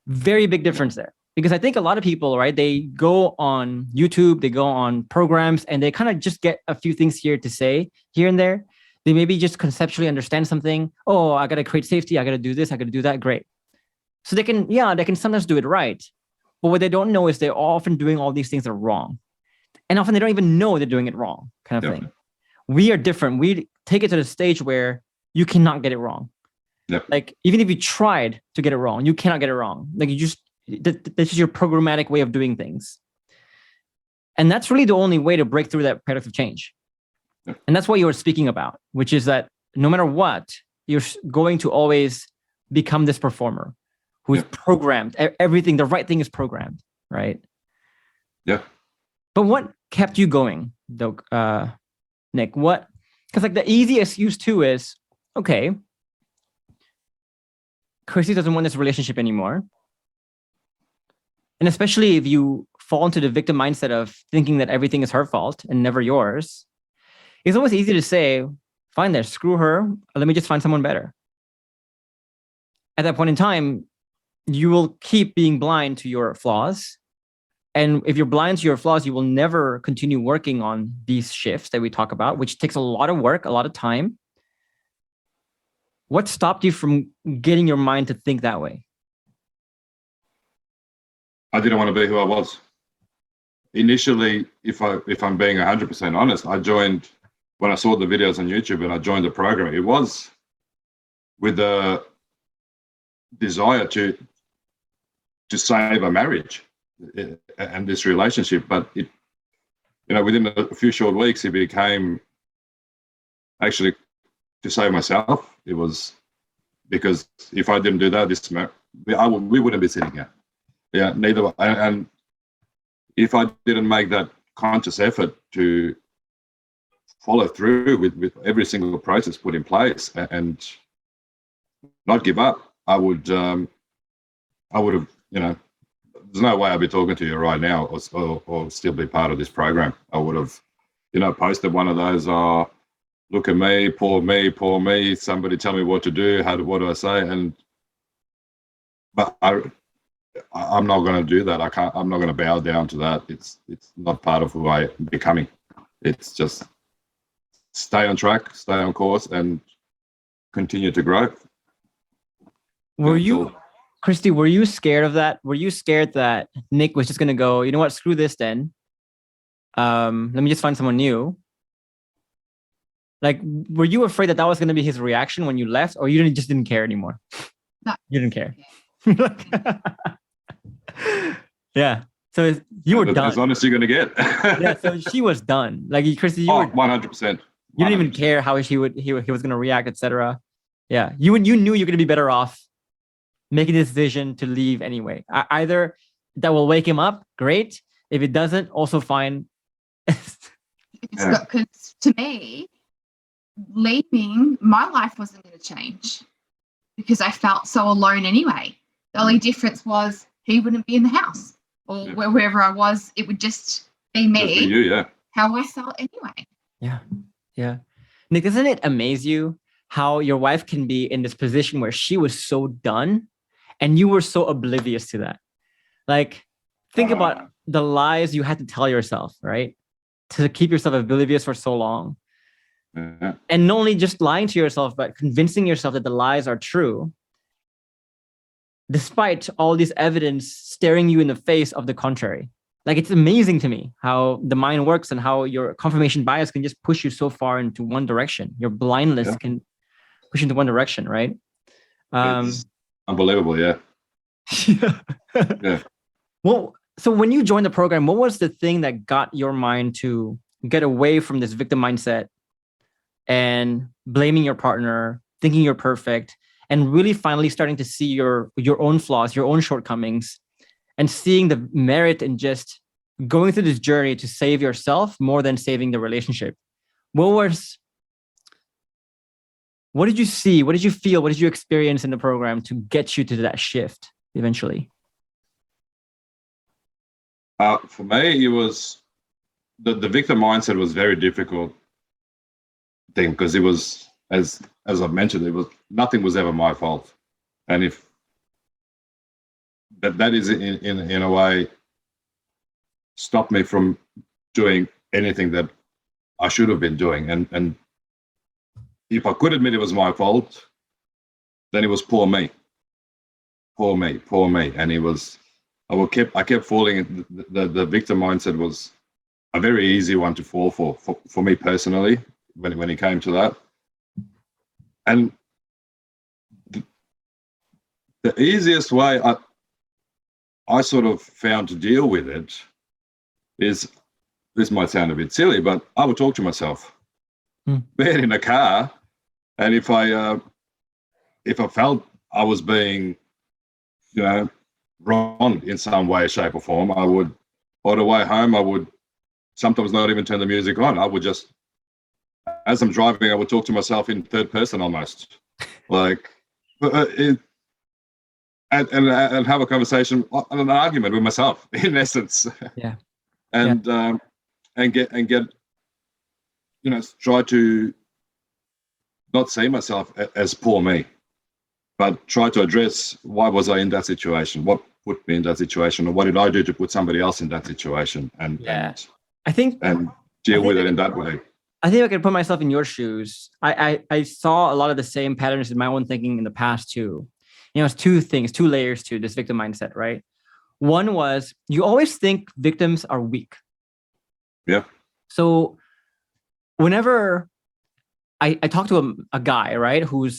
Very big difference there. Because I think a lot of people, right, they go on YouTube, they go on programs, and they kind of just get a few things here to say here and there. They maybe just conceptually understand something. Oh, I got to create safety. I got to do this. I got to do that. Great. So they can sometimes do it right. But what they don't know is they're often doing all these things that are wrong. And often they don't even know they're doing it wrong, kind of thing. We are different. We take it to the stage where you cannot get it wrong. Yep. Like, even if you tried to get it wrong, you cannot get it wrong. Like, that's just your programmatic way of doing things. And that's really the only way to break through that paradox of change. Yep. And that's what you were speaking about, which is that no matter what, you're going to always become this performer who is programmed. Everything, the right thing is programmed, right? Yeah. But what kept you going, though, Nick? Because like the easy excuse too is, okay, Christie doesn't want this relationship anymore. And especially if you fall into the victim mindset of thinking that everything is her fault and never yours, it's always easy to say, fine there, screw her, let me just find someone better. At that point in time, you will keep being blind to your flaws. And if you're blind to your flaws, you will never continue working on these shifts that we talk about, which takes a lot of work, a lot of time. What stopped you from getting your mind to think that way? I didn't want to be who I was. Initially, if I'm being 100% honest, I joined when I saw the videos on YouTube and I joined the program. It was with a desire to save a marriage and this relationship, but within a few short weeks, it became actually to save myself. It was because if I didn't do that, we wouldn't be sitting here. Yeah, neither. And if I didn't make that conscious effort to follow through with every single process put in place and not give up, I would have, there's no way I'd be talking to you right now or still be part of this program. I would have, posted one of those, look at me, poor me, somebody tell me what to do, what do I say? But I'm not going to do that. I'm not going to bow down to that. It's not part of who I am becoming. It's just stay on track, stay on course, and continue to grow. Christie, were you scared of that? Were you scared that Nick was just going to go, you know what, screw this then. Let me just find someone new. Like, were you afraid that was going to be his reaction when you left, or you just didn't care anymore? No. You didn't care. Yeah. So you were done. As honest you're going to get. Yeah. So she was done. Like, Christie, you were 100%. You didn't even care how he was going to react, etc. Yeah. You knew you're going to be better off making this decision to leave anyway. Either that will wake him up, great. If it doesn't, also fine. Because to me, leaving, my life wasn't going to change because I felt so alone anyway. The only difference was he wouldn't be in the house or wherever I was. It would just be me. Just be you, yeah. How I felt anyway. Yeah. Yeah. Nick, doesn't it amaze you how your wife can be in this position where she was so done and you were so oblivious to that? Like, think about the lies you had to tell yourself, right? To keep yourself oblivious for so long. Yeah. And not only just lying to yourself, but convincing yourself that the lies are true, despite all this evidence staring you in the face of the contrary. Like, it's amazing to me how the mind works and how your confirmation bias can just push you so far into one direction. Your blindness can push into one direction, right? It's unbelievable, yeah. Yeah. Well, so when you joined the program, what was the thing that got your mind to get away from this victim mindset and blaming your partner, thinking you're perfect, and really finally starting to see your own flaws, your own shortcomings, and seeing the merit in just going through this journey to save yourself more than saving the relationship? What did you see? What did you feel? What did you experience in the program to get you to that shift eventually? For me, it was the victim mindset was very difficult thing because it was, as I've mentioned, nothing was ever my fault, and if that is in a way stopped me from doing anything that I should have been doing, and if I could admit it was my fault, then it was poor me, and it was I kept falling into the victim mindset was a very easy one to fall for me personally when it came to that. And the easiest way I sort of found to deal with it is, this might sound a bit silly, but I would talk to myself. Being in a car, and if I felt I was being, wrong in some way, shape, or form, I would, on the way home, I would sometimes not even turn the music on. I would just, as I'm driving, I would talk to myself in third person almost, like, and have a conversation, an argument with myself, in essence. Yeah. And get try to not see myself as poor me, but try to address, why was I in that situation? What put me in that situation? Or what did I do to put somebody else in that situation? And deal with it in that way. I think I can put myself in your shoes. I saw a lot of the same patterns in my own thinking in the past too. It's two layers to this victim mindset, right? One was, you always think victims are weak. Yeah. So whenever I talk to a guy, right, who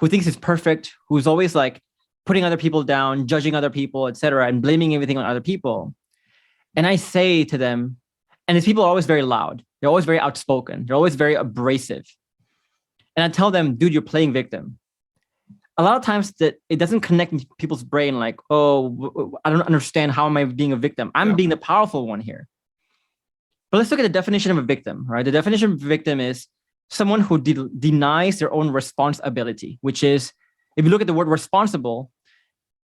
thinks he's perfect, who's always like putting other people down, judging other people, etc., and blaming everything on other people, and I say to them, and these people are always very loud, they're always very outspoken, they're always very abrasive, and I tell them, dude, you're playing victim. A lot of times that it doesn't connect in people's brain, like, oh, I don't understand, how am I being a victim? I'm being the powerful one here. But let's look at the definition of a victim, right? The definition of a victim is someone who denies their own responsibility, which is, if you look at the word responsible,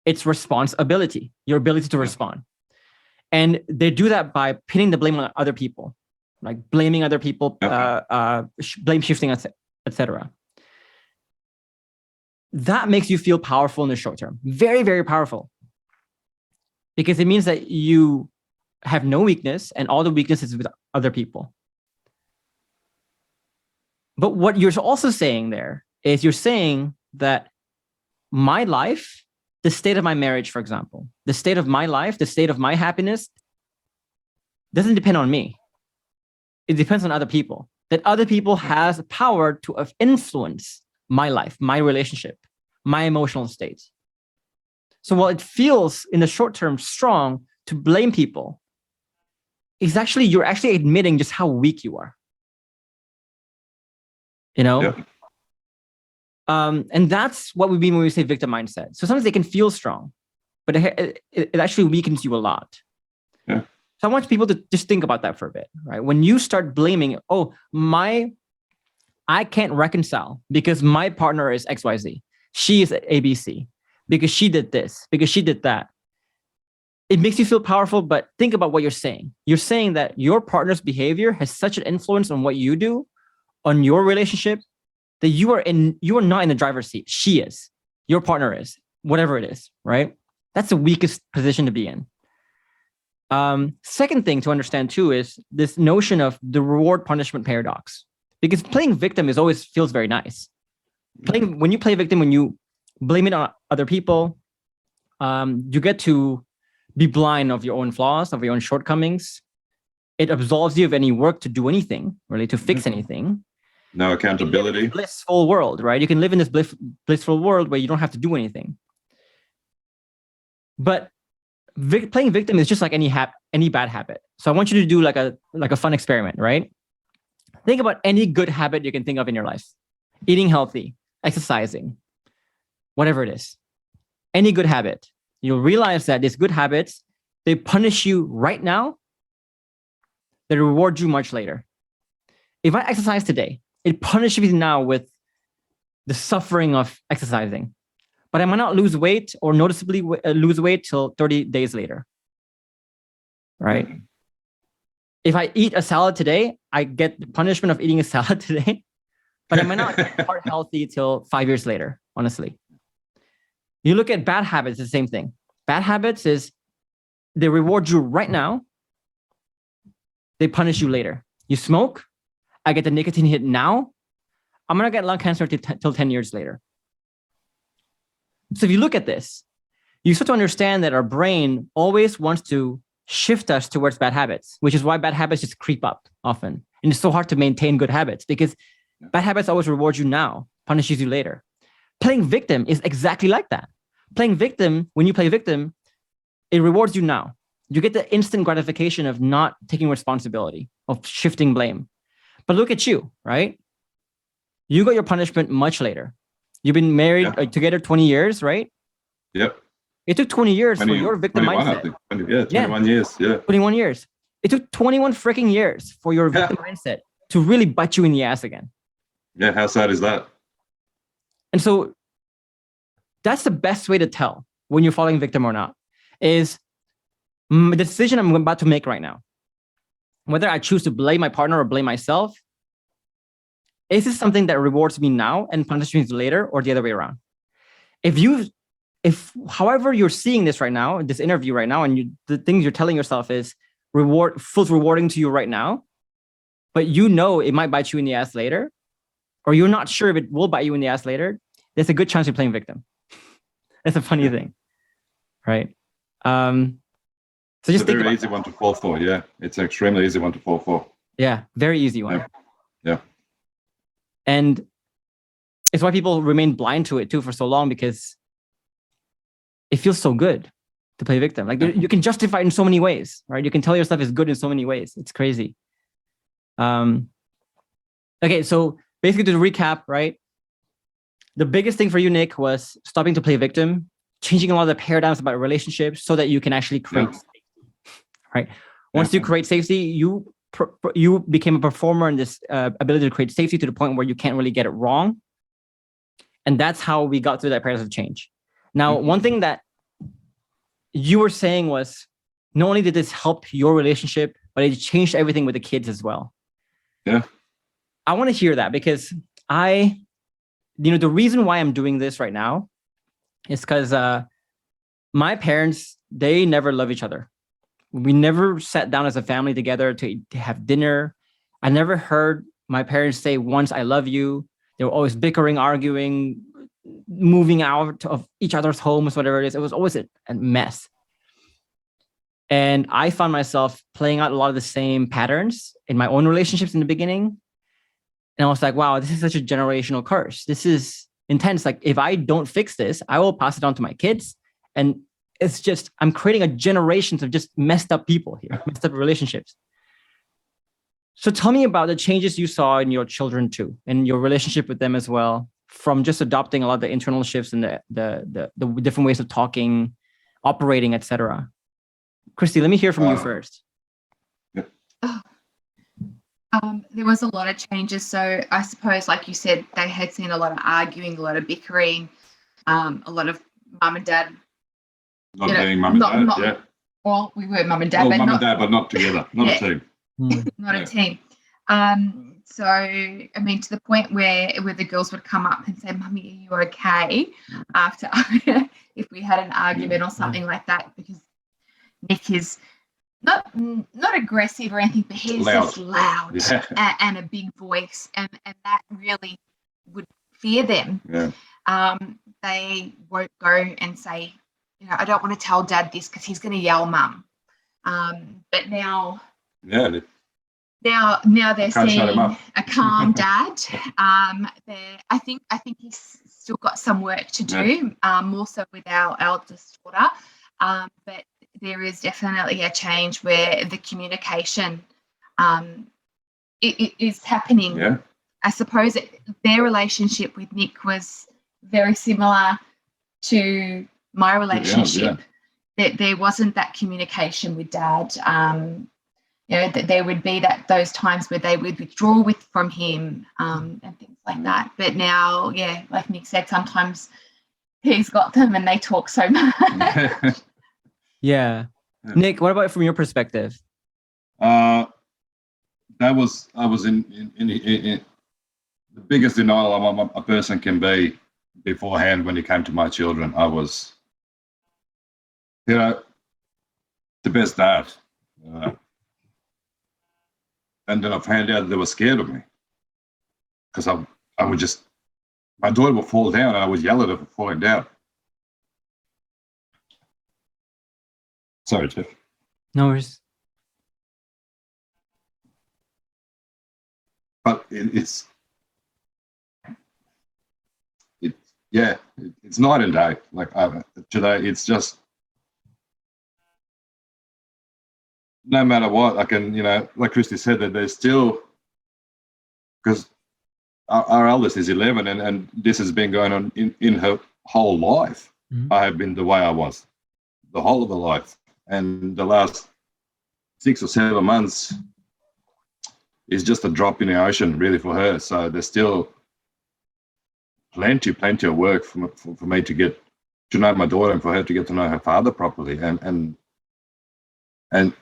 it's responsibility, your ability to respond. And they do that by pinning the blame on other people, like blaming other people, blame shifting, etc. That makes you feel powerful in the short term. Very, very powerful. Because it means that you have no weakness, and all the weakness is with other people. But what you're also saying there is, you're saying that my life, the state of my marriage, for example, the state of my life, the state of my happiness, doesn't depend on me. It depends on other people. That other people has power to influence my life, my relationship, my emotional state. So while it feels in the short term strong to blame people, you're actually admitting just how weak you are. And that's what we mean when we say victim mindset. So sometimes they can feel strong, but it actually weakens you a lot. Yeah. So I want people to just think about that for a bit, right? When you start blaming, I can't reconcile because my partner is XYZ. She is ABC because she did this, because she did that. It makes you feel powerful, but think about what you're saying. You're saying that your partner's behavior has such an influence on what you do, on your relationship, that you are not in the driver's seat. She is. Your partner is. Whatever it is, right? That's the weakest position to be in. Second thing to understand too is this notion of the reward-punishment paradox. Because playing victim always feels very nice. When you play victim, when you blame it on other people, you get to be blind of your own flaws, of your own shortcomings. It absolves you of any work to do anything, really, to fix anything. No accountability. Blissful world, right? You can live in this blissful world where you don't have to do anything. But playing victim is just like any bad habit. So I want you to do like a fun experiment, right? Think about any good habit you can think of in your life. Eating healthy, exercising, whatever it is. Any good habit. You'll realize that these good habits, they punish you right now. They reward you much later. If I exercise today, it punishes me now with the suffering of exercising. But I might not lose weight or noticeably lose weight till 30 days later. Right? Mm-hmm. If I eat a salad today, I get the punishment of eating a salad today. But I might not get heart healthy till 5 years later, honestly. You look at bad habits, it's the same thing. Bad habits is they reward you right now. They punish you later. You smoke, I get the nicotine hit now. I'm going to get lung cancer till 10 years later. So if you look at this, you start to understand that our brain always wants to shift us towards bad habits, which is why bad habits just creep up often. And it's so hard to maintain good habits because bad habits always reward you now, punishes you later. Playing victim is exactly like that. Playing victim, when you play victim, it rewards you now. You get the instant gratification of not taking responsibility, of shifting blame. But look at you, right? You got your punishment much later. You've been married together 20 years, right? Yep. It took 20 years for your victim 21, mindset. I think. 21 years. Yeah. 21 years. It took 21 freaking years for your victim mindset to really bite you in the ass again. Yeah, how sad is that? And so that's the best way to tell when you're falling victim or not, is the decision I'm about to make right now. Whether I choose to blame my partner or blame myself, is this something that rewards me now and punishes me later, or the other way around? If however you're seeing this right now, this interview right now, and the things you're telling yourself is feels rewarding to you right now, but you know it might bite you in the ass later, or you're not sure if it will bite you in the ass later, there's a good chance you're playing victim. That's a funny thing, right? So just it's a think very about easy one to fall for. Yeah, it's an extremely easy one to fall for. Yeah, very easy one. Yeah. And it's why people remain blind to it too for so long, because it feels so good to play victim. Like you can justify it in so many ways, right? You can tell yourself it's good in so many ways. It's crazy. Okay, so basically to recap, right? The biggest thing for you, Nick, was stopping to play victim, changing a lot of the paradigms about relationships so that you can actually create safety, right? Once you create safety, you became a performer in this ability to create safety to the point where you can't really get it wrong. And that's how we got through that paradigm of change. Now, one thing that you were saying was, not only did this help your relationship, but it changed everything with the kids as well. Yeah. I want to hear that, because the reason why I'm doing this right now is because my parents, they never love each other. We never sat down as a family together to have dinner. I never heard my parents say once, "I love you." They were always bickering, arguing, moving out of each other's homes, whatever it is. It was always a mess. And I found myself playing out a lot of the same patterns in my own relationships in the beginning. And I was like, wow, this is such a generational curse. This is intense. Like, if I don't fix this, I will pass it on to my kids. And it's just, I'm creating a generation of just messed up people here, messed up relationships. So tell me about the changes you saw in your children too, and your relationship with them as well, from just adopting a lot of the internal shifts and the different ways of talking, operating, etc. Christie, let me hear from you first. There was a lot of changes. So I suppose, like you said, they had seen a lot of arguing, a lot of bickering, a lot of mum and dad. Not being mum and dad, Well, we were mum and dad, but and dad, but not together, not a team. Not a team. So, I mean, to the point where the girls would come up and say, "Mummy, are you okay?" After if we had an argument or something like that, because Nick is not aggressive or anything, but he's just loud and a big voice, and that really would fear them. They won't go and say, "I don't want to tell Dad this because he's going to yell, Mum." But now they're seeing a calm dad. I think he's still got some work to do, more so with our eldest daughter. But there is definitely a change where the communication it is happening. Yeah. I suppose their relationship with Nick was very similar to my relationship. That there wasn't that communication with Dad. That there would be those times where they would withdraw from him and things like that. But now, like Nick said, sometimes he's got them and they talk so much. Yeah. Nick, what about from your perspective? I was in the biggest denial a person can be beforehand when it came to my children. I was, the best dad. And then I found out they were scared of me because I would just, my daughter would fall down and I would yell at her for falling down. Sorry, Jeff. No worries. But it's night and day. Like today, it's just no matter what. I can, like Christie said, that there's still, because our eldest is 11, and this has been going on in her whole life. Mhm. I have been the way I was the whole of her life, and the last 6 or 7 months is just a drop in the ocean, really, for her. So there's still plenty of work for me to get to know my daughter and for her to get to know her father properly, and have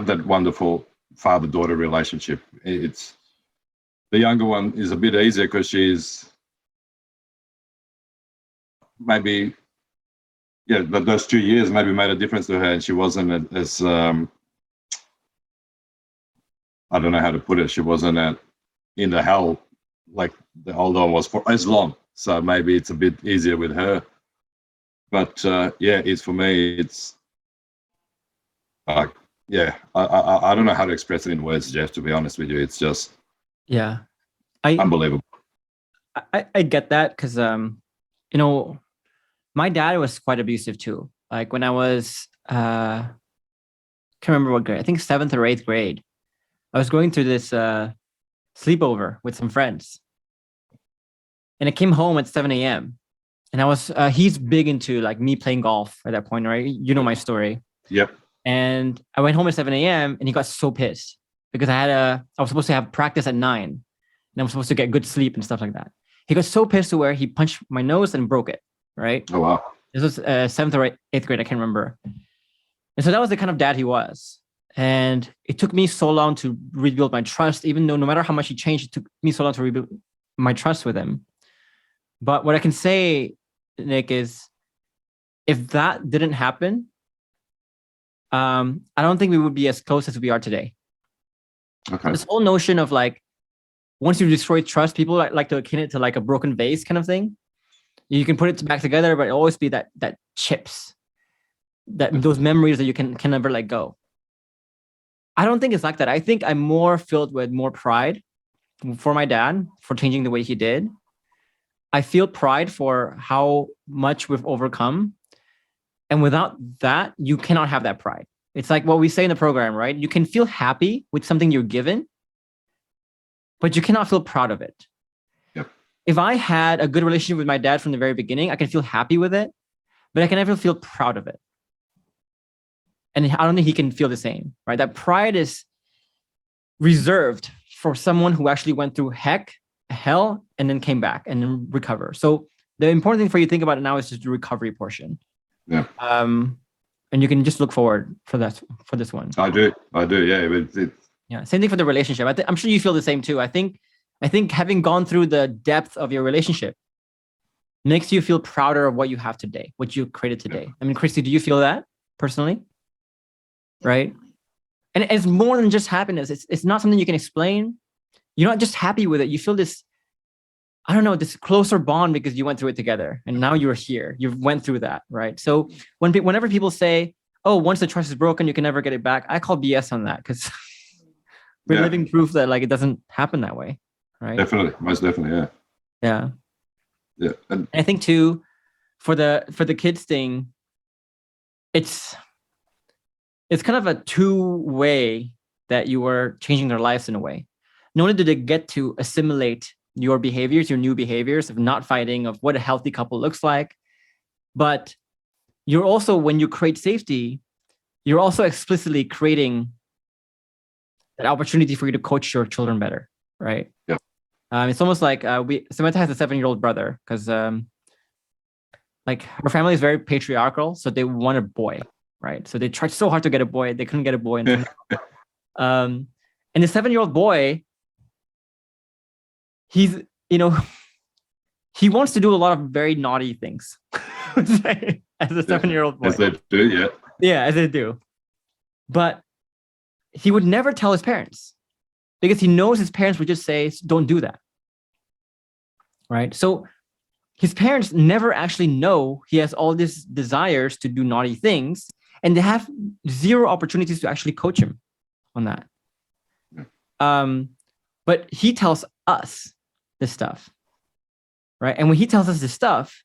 that wonderful father-daughter relationship. It's the younger one is a bit easier because she's maybe, those 2 years maybe made a difference to her, and she wasn't as I don't know how to put it. She wasn't in the hell like the older one was for as long. So maybe it's a bit easier with her. But it's for me. It's I don't know how to express it in words, Jeff. To be honest with you, it's just unbelievable. I get that because my dad was quite abusive too. Like when I was can't remember what grade. I think 7th or 8th grade. I was going through this sleepover with some friends, and I came home at 7 a.m. And I was he's big into like me playing golf at that point, right? You know my story. Yep. And I went home at 7 a.m. and he got so pissed because I was supposed to have practice at 9, and I'm supposed to get good sleep and stuff like that. He got so pissed to where he punched my nose and broke it. Right. Oh wow. This was 7th or 8th grade. I can't remember. And so that was the kind of dad he was. And it took me so long to rebuild my trust, even though no matter how much he changed, it took me so long to rebuild my trust with him. But what I can say, Nick, is if that didn't happen, I don't think we would be as close as we are today. Okay. This whole notion of like, once you destroy trust, people like to akin it to like a broken vase kind of thing. You can put it back together, but it'll always be that chips, those memories that you can never let go. I don't think it's like that. I think I'm more filled with more pride for my dad for changing the way he did. I feel pride for how much we've overcome. And without that, you cannot have that pride. It's like what we say in the program, right? You can feel happy with something you're given, but you cannot feel proud of it. Yep. If I had a good relationship with my dad from the very beginning, I can feel happy with it, but I can never feel proud of it. And I don't think he can feel the same, right? That pride is reserved for someone who actually went through hell, and then came back and then recover. So the important thing for you to think about it now is just the recovery portion. Yeah. And you can just look forward for this one. I do. Yeah. Yeah. Same thing for the relationship. I'm sure you feel the same too. I think having gone through the depth of your relationship makes you feel prouder of what you have today, what you created today. Yeah. I mean, Christie, do you feel that personally? Right? And it's more than just happiness. It's not something you can explain. You're not just happy with it. You feel this, I don't know, this closer bond because you went through it together. And now you're here. You went through that, right? So whenever people say, oh, once the trust is broken, you can never get it back, I call BS on that because we're living proof that like it doesn't happen that way, right? Definitely. Most definitely, yeah. Yeah. Yeah. And I think too, for the kids thing, it's kind of a two-way that you are changing their lives in a way. Not only do they get to assimilate your behaviors, your new behaviors of not fighting, of what a healthy couple looks like, but you're also, when you create safety, you're also explicitly creating that opportunity for you to coach your children better, right? Yeah. It's almost like Samantha has a 7-year-old brother because like her family is very patriarchal, so they want a boy. Right. So they tried so hard to get a boy. They couldn't get a boy. And the 7-year-old boy, he's, he wants to do a lot of very naughty things as a 7-year-old boy. As they do, yeah. Yeah, as they do. But he would never tell his parents because he knows his parents would just say, don't do that. Right. So his parents never actually know he has all these desires to do naughty things, and they have zero opportunities to actually coach him on that. But he tells us this stuff, right? And when he tells us this stuff,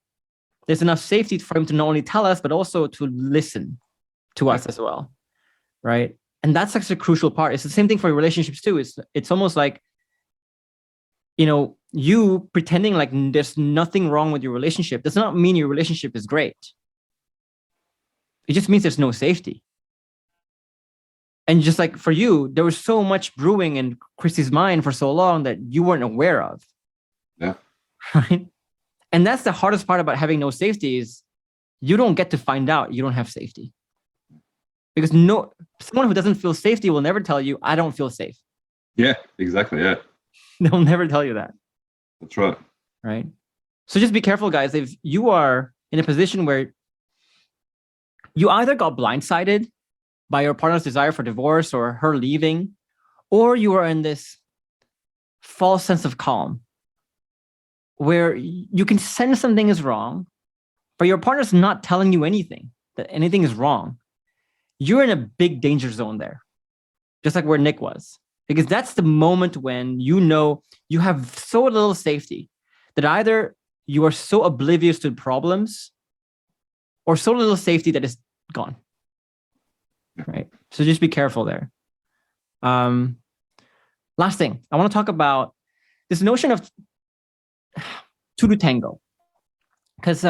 there's enough safety for him to not only tell us, but also to listen to us as well, right? And that's actually a crucial part. It's the same thing for relationships too. It's almost like, you pretending like there's nothing wrong with your relationship does not mean your relationship is great. It just means there's no safety. And just like for you, there was so much brewing in Christie's mind for so long that you weren't aware of. Yeah. Right. And that's the hardest part about having no safety is you don't get to find out you don't have safety. Because someone who doesn't feel safety will never tell you, I don't feel safe. Yeah, exactly. Yeah. They'll never tell you that. That's right. Right. So just be careful, guys. If you are in a position where you either got blindsided by your partner's desire for divorce or her leaving, or you are in this false sense of calm where you can sense something is wrong, but your partner's not telling you anything, that anything is wrong, you're in a big danger zone there, just like where Nick was. Because that's the moment when you have so little safety that either you are so oblivious to problems or so little safety that it's gone. Right? So just be careful there. Last thing, I want to talk about this notion of two to tango. Because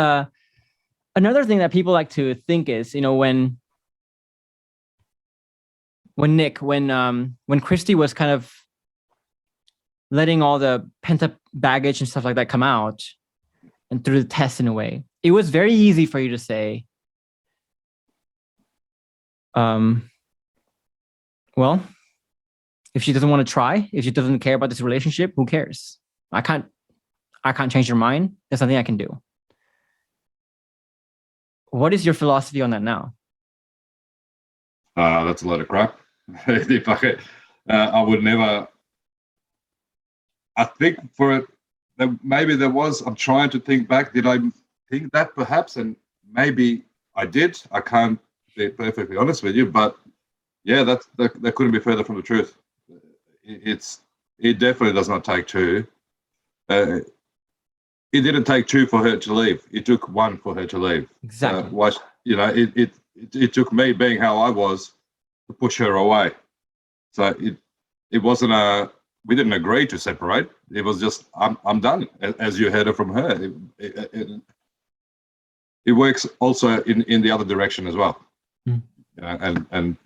another thing that people like to think is, when Christie was kind of letting all the pent-up baggage and stuff like that come out and through the test in a way, it was very easy for you to say, well, if she doesn't want to try, if she doesn't care about this relationship, who cares? I can't change her mind. There's nothing I can do. What is your philosophy on that now? That's a lot of crap. If I would never. I think maybe there was. I'm trying to think back. Did I think that perhaps? And maybe I did. I can't be perfectly honest with you, but yeah, that couldn't be further from the truth. It definitely does not take two. It didn't take two for her to leave. It took one for her to leave. Exactly. It took me being how I was to push her away. So it wasn't we didn't agree to separate. It was just I'm done. As you heard it from her, it works also in the other direction as well. And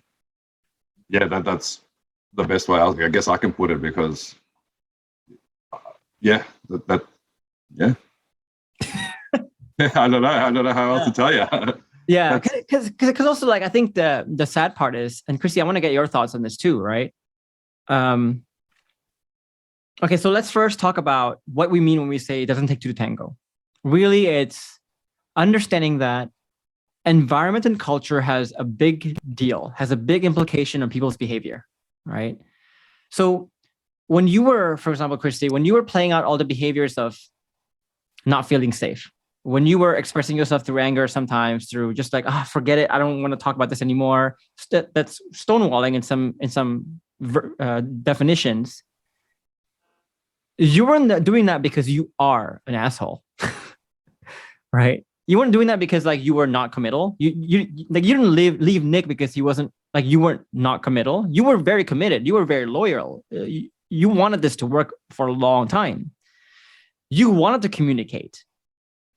yeah, that's the best way I guess I can put it, because yeah, yeah. I don't know how else to tell you. Yeah, because also, like, I think the sad part is, and Christie, I want to get your thoughts on this too, right? Okay, so let's first talk about what we mean when we say it doesn't take two to tango. Really, it's understanding that environment and culture has a big deal, has a big implication on people's behavior, right? So when you were, for example, Christie, when you were playing out all the behaviors of not feeling safe, when you were expressing yourself through anger, sometimes through just like, forget it, I don't want to talk about this anymore. That's stonewalling in some definitions. You weren't doing that because you are an asshole, right? You weren't doing that because like you were not committal. You didn't leave Nick because he wasn't, like, you weren't not committal. You were very committed. You were very loyal. You wanted this to work for a long time. You wanted to communicate.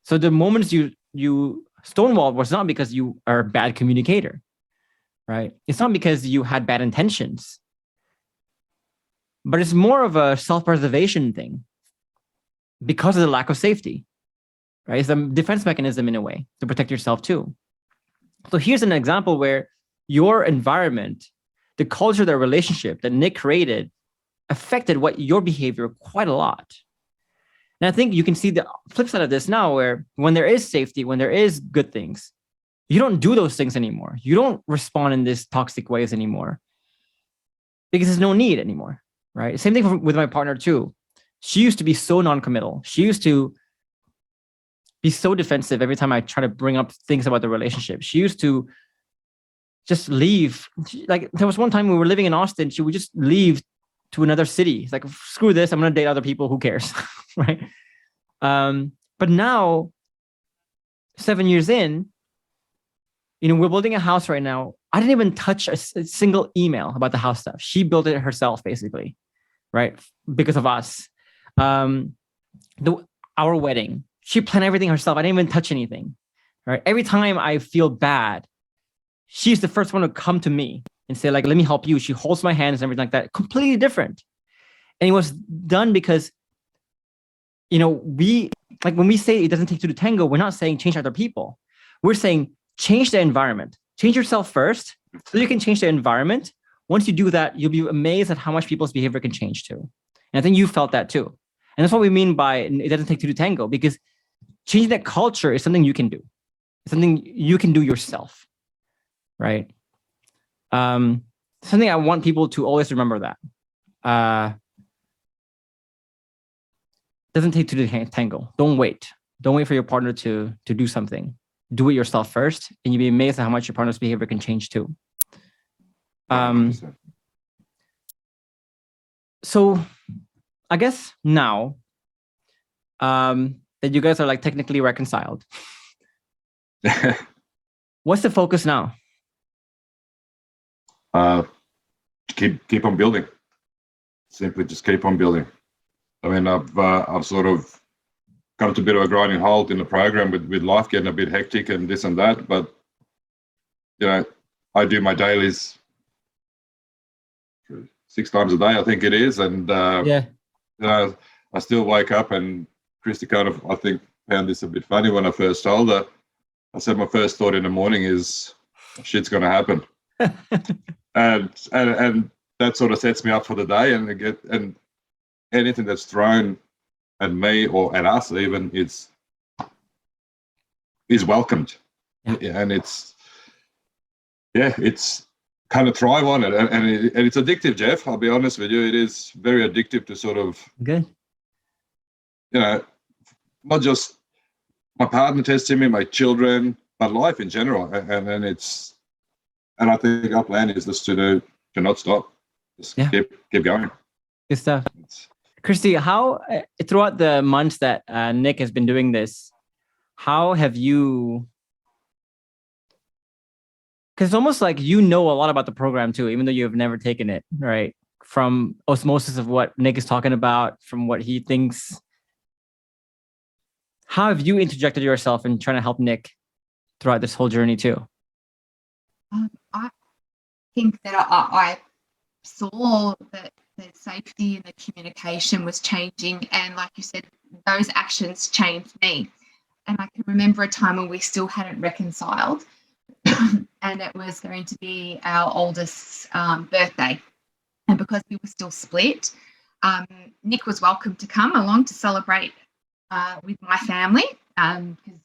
So the moments you stonewalled was not because you are a bad communicator, right? It's not because you had bad intentions, but it's more of a self-preservation thing because of the lack of safety, right? It's a defense mechanism in a way to protect yourself too. So here's an example where your environment, the culture, the relationship that Nick created affected your behavior quite a lot. And I think you can see the flip side of this now, where when there is safety, when there is good things, you don't do those things anymore. You don't respond in these toxic ways anymore because there's no need anymore, right? Same thing with my partner too. She used to be so non-committal. She used to be so defensive every time I try to bring up things about the relationship. She used to just leave. Like there was one time we were living in Austin, she would just leave to another city. It's like, screw this, I'm gonna date other people, who cares? Right. But now, 7 years in, we're building a house right now. I didn't even touch a single email about the house stuff. She built it herself, basically, right? Because of us. Our wedding, she planned everything herself. I didn't even touch anything, right? Every time I feel bad, she's the first one to come to me and say, like, let me help you. She holds my hands and everything like that. Completely different. And it was done because, when we say it doesn't take two to tango, we're not saying change other people. We're saying change the environment. Change yourself first so you can change the environment. Once you do that, you'll be amazed at how much people's behavior can change too. And I think you felt that too. And that's what we mean by it doesn't take two to tango, because changing that culture is something you can do. It's something you can do yourself, right? Something I want people to always remember that. Doesn't take two to tango. Don't wait. Don't wait for your partner to do something. Do it yourself first, and you'll be amazed at how much your partner's behavior can change too. So I guess now that you guys are like technically reconciled, what's the focus now? Keep on building. Simply just keep on building. I mean, I've sort of come to a bit of a grinding halt in the program with life getting a bit hectic and this and that. But, I do my dailies 6 times a day, I think it is. And, I still wake up, and Christie kind of, I think, found this a bit funny when I first told her. I said my first thought in the morning is, shit's going to happen. and that sort of sets me up for the day, and anything that's thrown at me or at us even is welcomed. And it's kind of thrive on it, and it's addictive, Jeff. I'll be honest with you, it is very addictive to sort of not just my partner testing me, my children, but life in general. And I think our plan is just to not stop, just keep going. Good stuff. Christie, how throughout the months that Nick has been doing this, how have you? Because it's almost like a lot about the program too, even though you have never taken it, right? From osmosis of what Nick is talking about, from what he thinks. How have you interjected yourself in trying to help Nick throughout this whole journey too? I think that I saw that the safety and the communication was changing, and like you said, those actions changed me. And I can remember a time when we still hadn't reconciled, and it was going to be our oldest's birthday, and because we were still split, Nick was welcome to come along to celebrate with my family, because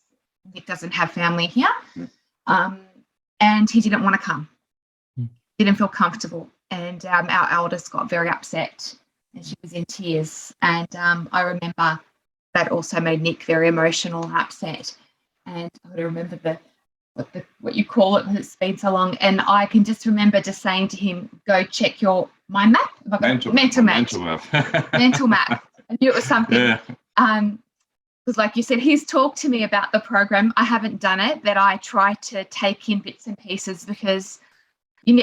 Nick doesn't have family here, and he didn't want to come. Didn't feel comfortable. And our eldest got very upset, and she was in tears. And I remember that also made Nick very emotional and upset. And I remember what you call it when it's been so long. And I can just remember just saying to him, go check your mind map. Mental map. Mental map. I knew it was something. Yeah. Because like you said, he's talked to me about the program. I haven't done it, but I try to take in bits and pieces, because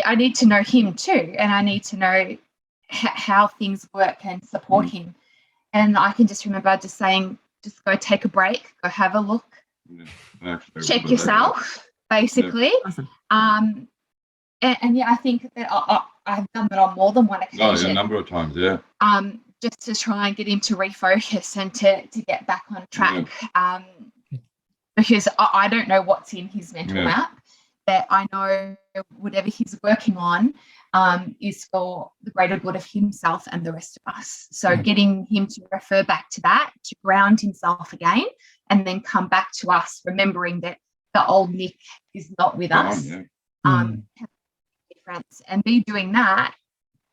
I need to know him too, and I need to know how things work and support him. And I can just remember just saying, just go take a break, go have a look, check yourself, basically. And I think that I've done that on more than one occasion. A number of times, just to try and get him to refocus and to get back on track. Because I don't know what's in his mental map. That I know whatever he's working on is for the greater good of himself and the rest of us. So getting him to refer back to that, to ground himself again, and then come back to us, remembering that the old Nick is not with us. Difference. And me doing that,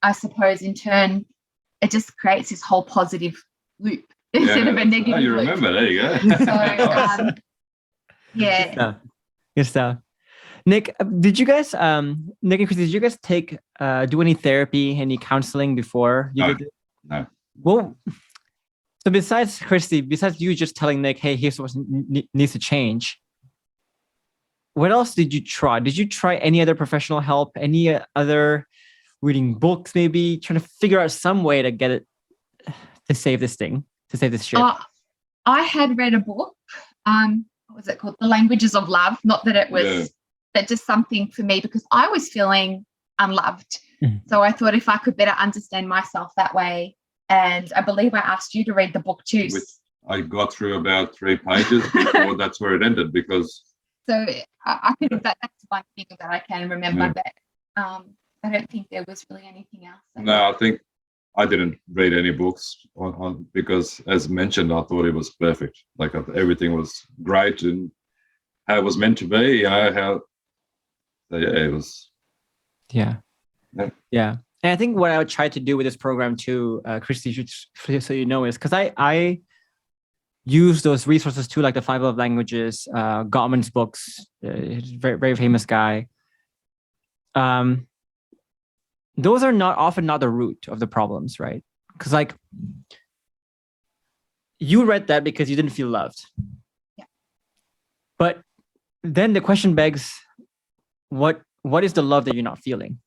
I suppose, in turn, it just creates this whole positive loop instead of a negative Oh, you loop. remember? There you go. So yeah. Good stuff. Nick, did you guys, Nick and Christie, did you guys do any therapy, any counseling before you No. did it? No. Well, so besides Christie, besides you just telling Nick, hey, here's what needs to change, what else did you try? Did you try any other professional help? Any other reading books, maybe trying to figure out some way to get it, to save this thing, to save this ship? I had read a book. What was it called? The Languages of Love. Not that it was, but just something for me because I was feeling unloved. So I thought if I could better understand myself that way, and I believe I asked you to read the book too. I got through about 3 pages before that's where it ended because. So I could. That's one thing that I can remember. But I don't think there was really anything else. No, I think I didn't read any books on because, as mentioned, I thought it was perfect. Like everything was great and how it was meant to be. You know how. It was. Yeah. And I think what I would try to do with this program too, Christie, so you know, is because I use those resources too, like the 5 Love Languages, Gottman's books, very, very famous guy. Those are often not the root of the problems, right? Because like you read that because you didn't feel loved. Yeah. But then the question begs, what is the love that you're not feeling?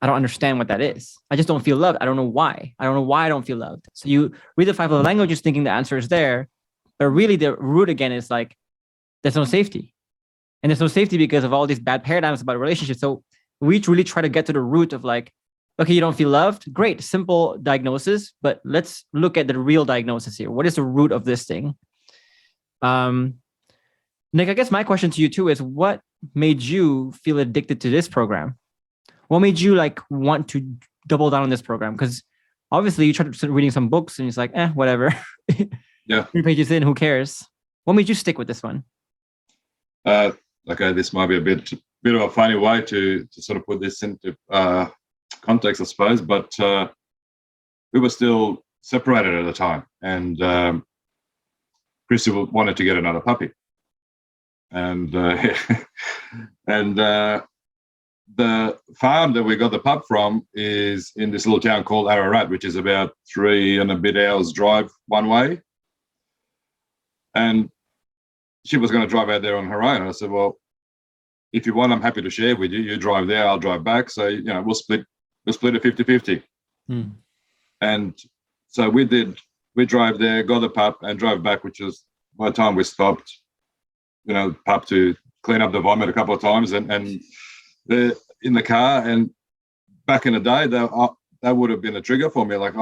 I don't understand what that is. I just don't feel loved. I don't know why. I don't feel loved. So you read the 5 Love Languages thinking the answer is there, but really the root again is like, there's no safety. And there's no safety because of all these bad paradigms about relationships. So we really try to get to the root of like, okay, you don't feel loved? Great, simple diagnosis, but let's look at the real diagnosis here. What is the root of this thing? Nick, I guess my question to you too is what made you feel addicted to this program? What made you like want to double down on this program? Because obviously you tried reading some books and it's like, whatever. Yeah. 3 pages in, who cares? What made you stick with this one? Okay, this might be a bit of a funny way to sort of put this into context, I suppose, but we were still separated at the time, and Christie wanted to get another puppy, and the farm that we got the pup from is in this little town called Ararat, which is about 3 and a bit hours drive one way, and she was going to drive out there on her own. And I said, well, if you want, I'm happy to share with you. You drive there, I'll drive back. So, you know, we'll split it 50-50. And so we drove there, got the pup and drove back, which is by the time we stopped, you know, pup to clean up the vomit a couple of times and in the car. And back in the day, that would have been a trigger for me. Like,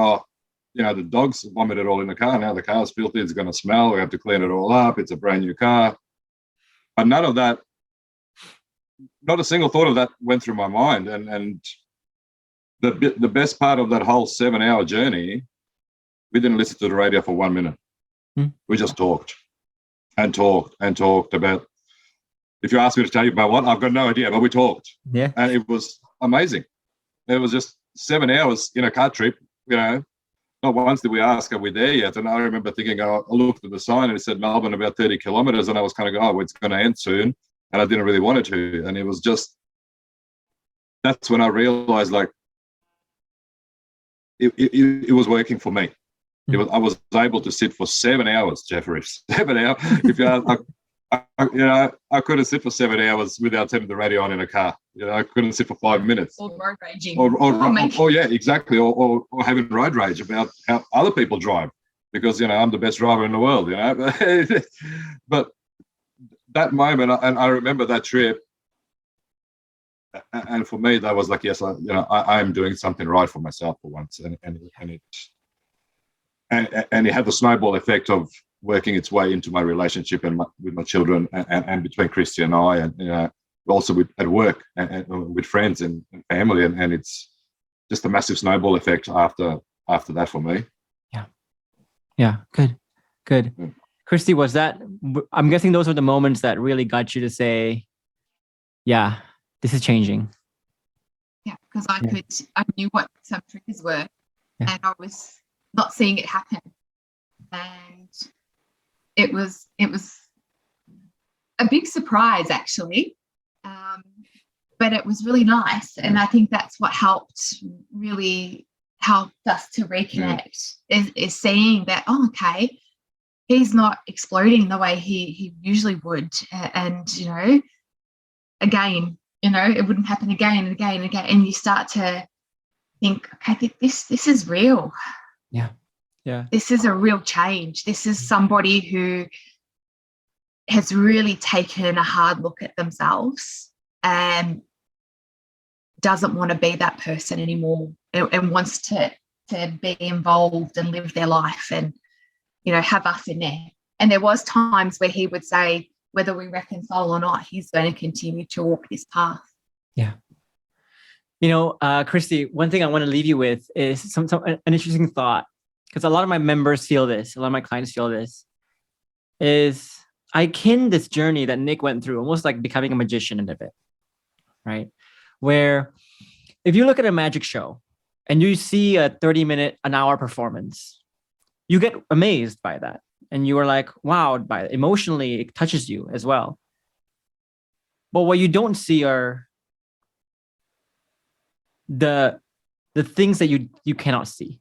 you know, the dogs vomited all in the car. Now the car's filthy. It's going to smell. We have to clean it all up. It's a brand new car. But none of that, not a single thought of that went through my mind. And the best part of that whole 7-hour journey, we didn't listen to the radio for 1 minute. We just talked about, if you ask me to tell you about what, I've got no idea, but we talked. Yeah. And it was amazing. It was just 7 hours in a car trip, you know. Not once did we ask, are we there yet? And I remember thinking, I looked at the sign and it said Melbourne about 30 kilometres, and I was kind of going, it's going to end soon. And I didn't really want it to. And it was just, that's when I realised, like, it was working for me. I was able to sit for 7 hours, Geoffrey. 7 hours. If you ask, I couldn't sit for 7 hours without turning the radio on in a car. You know, I couldn't sit for 5 minutes. Or road raging. Or yeah, exactly. Or having road rage about how other people drive, because, you know, I'm the best driver in the world, you know. But that moment, and I remember that trip, and for me, that was like, yes, I am doing something right for myself for once, and it had the snowball effect of working its way into my relationship and with my children, and between Christie and I, and, you know, also at work and with friends and family, and it's just a massive snowball effect after that for me. Yeah. Good. Yeah. Christie, was that? I'm guessing those were the moments that really got you to say, "Yeah, this is changing." Yeah, because I knew what some triggers were, and I was not seeing it happen. and it was a big surprise, actually. But it was really nice. And I think that's what really helped us to reconnect, is seeing that, oh, okay, he's not exploding the way he usually would. And, again, it wouldn't happen again and again and again. And you start to think, okay, this is real. Yeah. Yeah. This is a real change. This is somebody who has really taken a hard look at themselves and doesn't want to be that person anymore, and wants to be involved and live their life and, have us in there. And there was times where he would say, whether we reconcile or not, he's going to continue to walk this path. Yeah. Christie, one thing I want to leave you with is an interesting thought, because a lot of my members feel this, a lot of my clients feel this, is I akin this journey that Nick went through, almost like becoming a magician in a bit, right? Where if you look at a magic show and you see a 30-minute, an hour performance, you get amazed by that. And you are like, wowed by it. Emotionally, it touches you as well. But what you don't see are the things that you cannot see,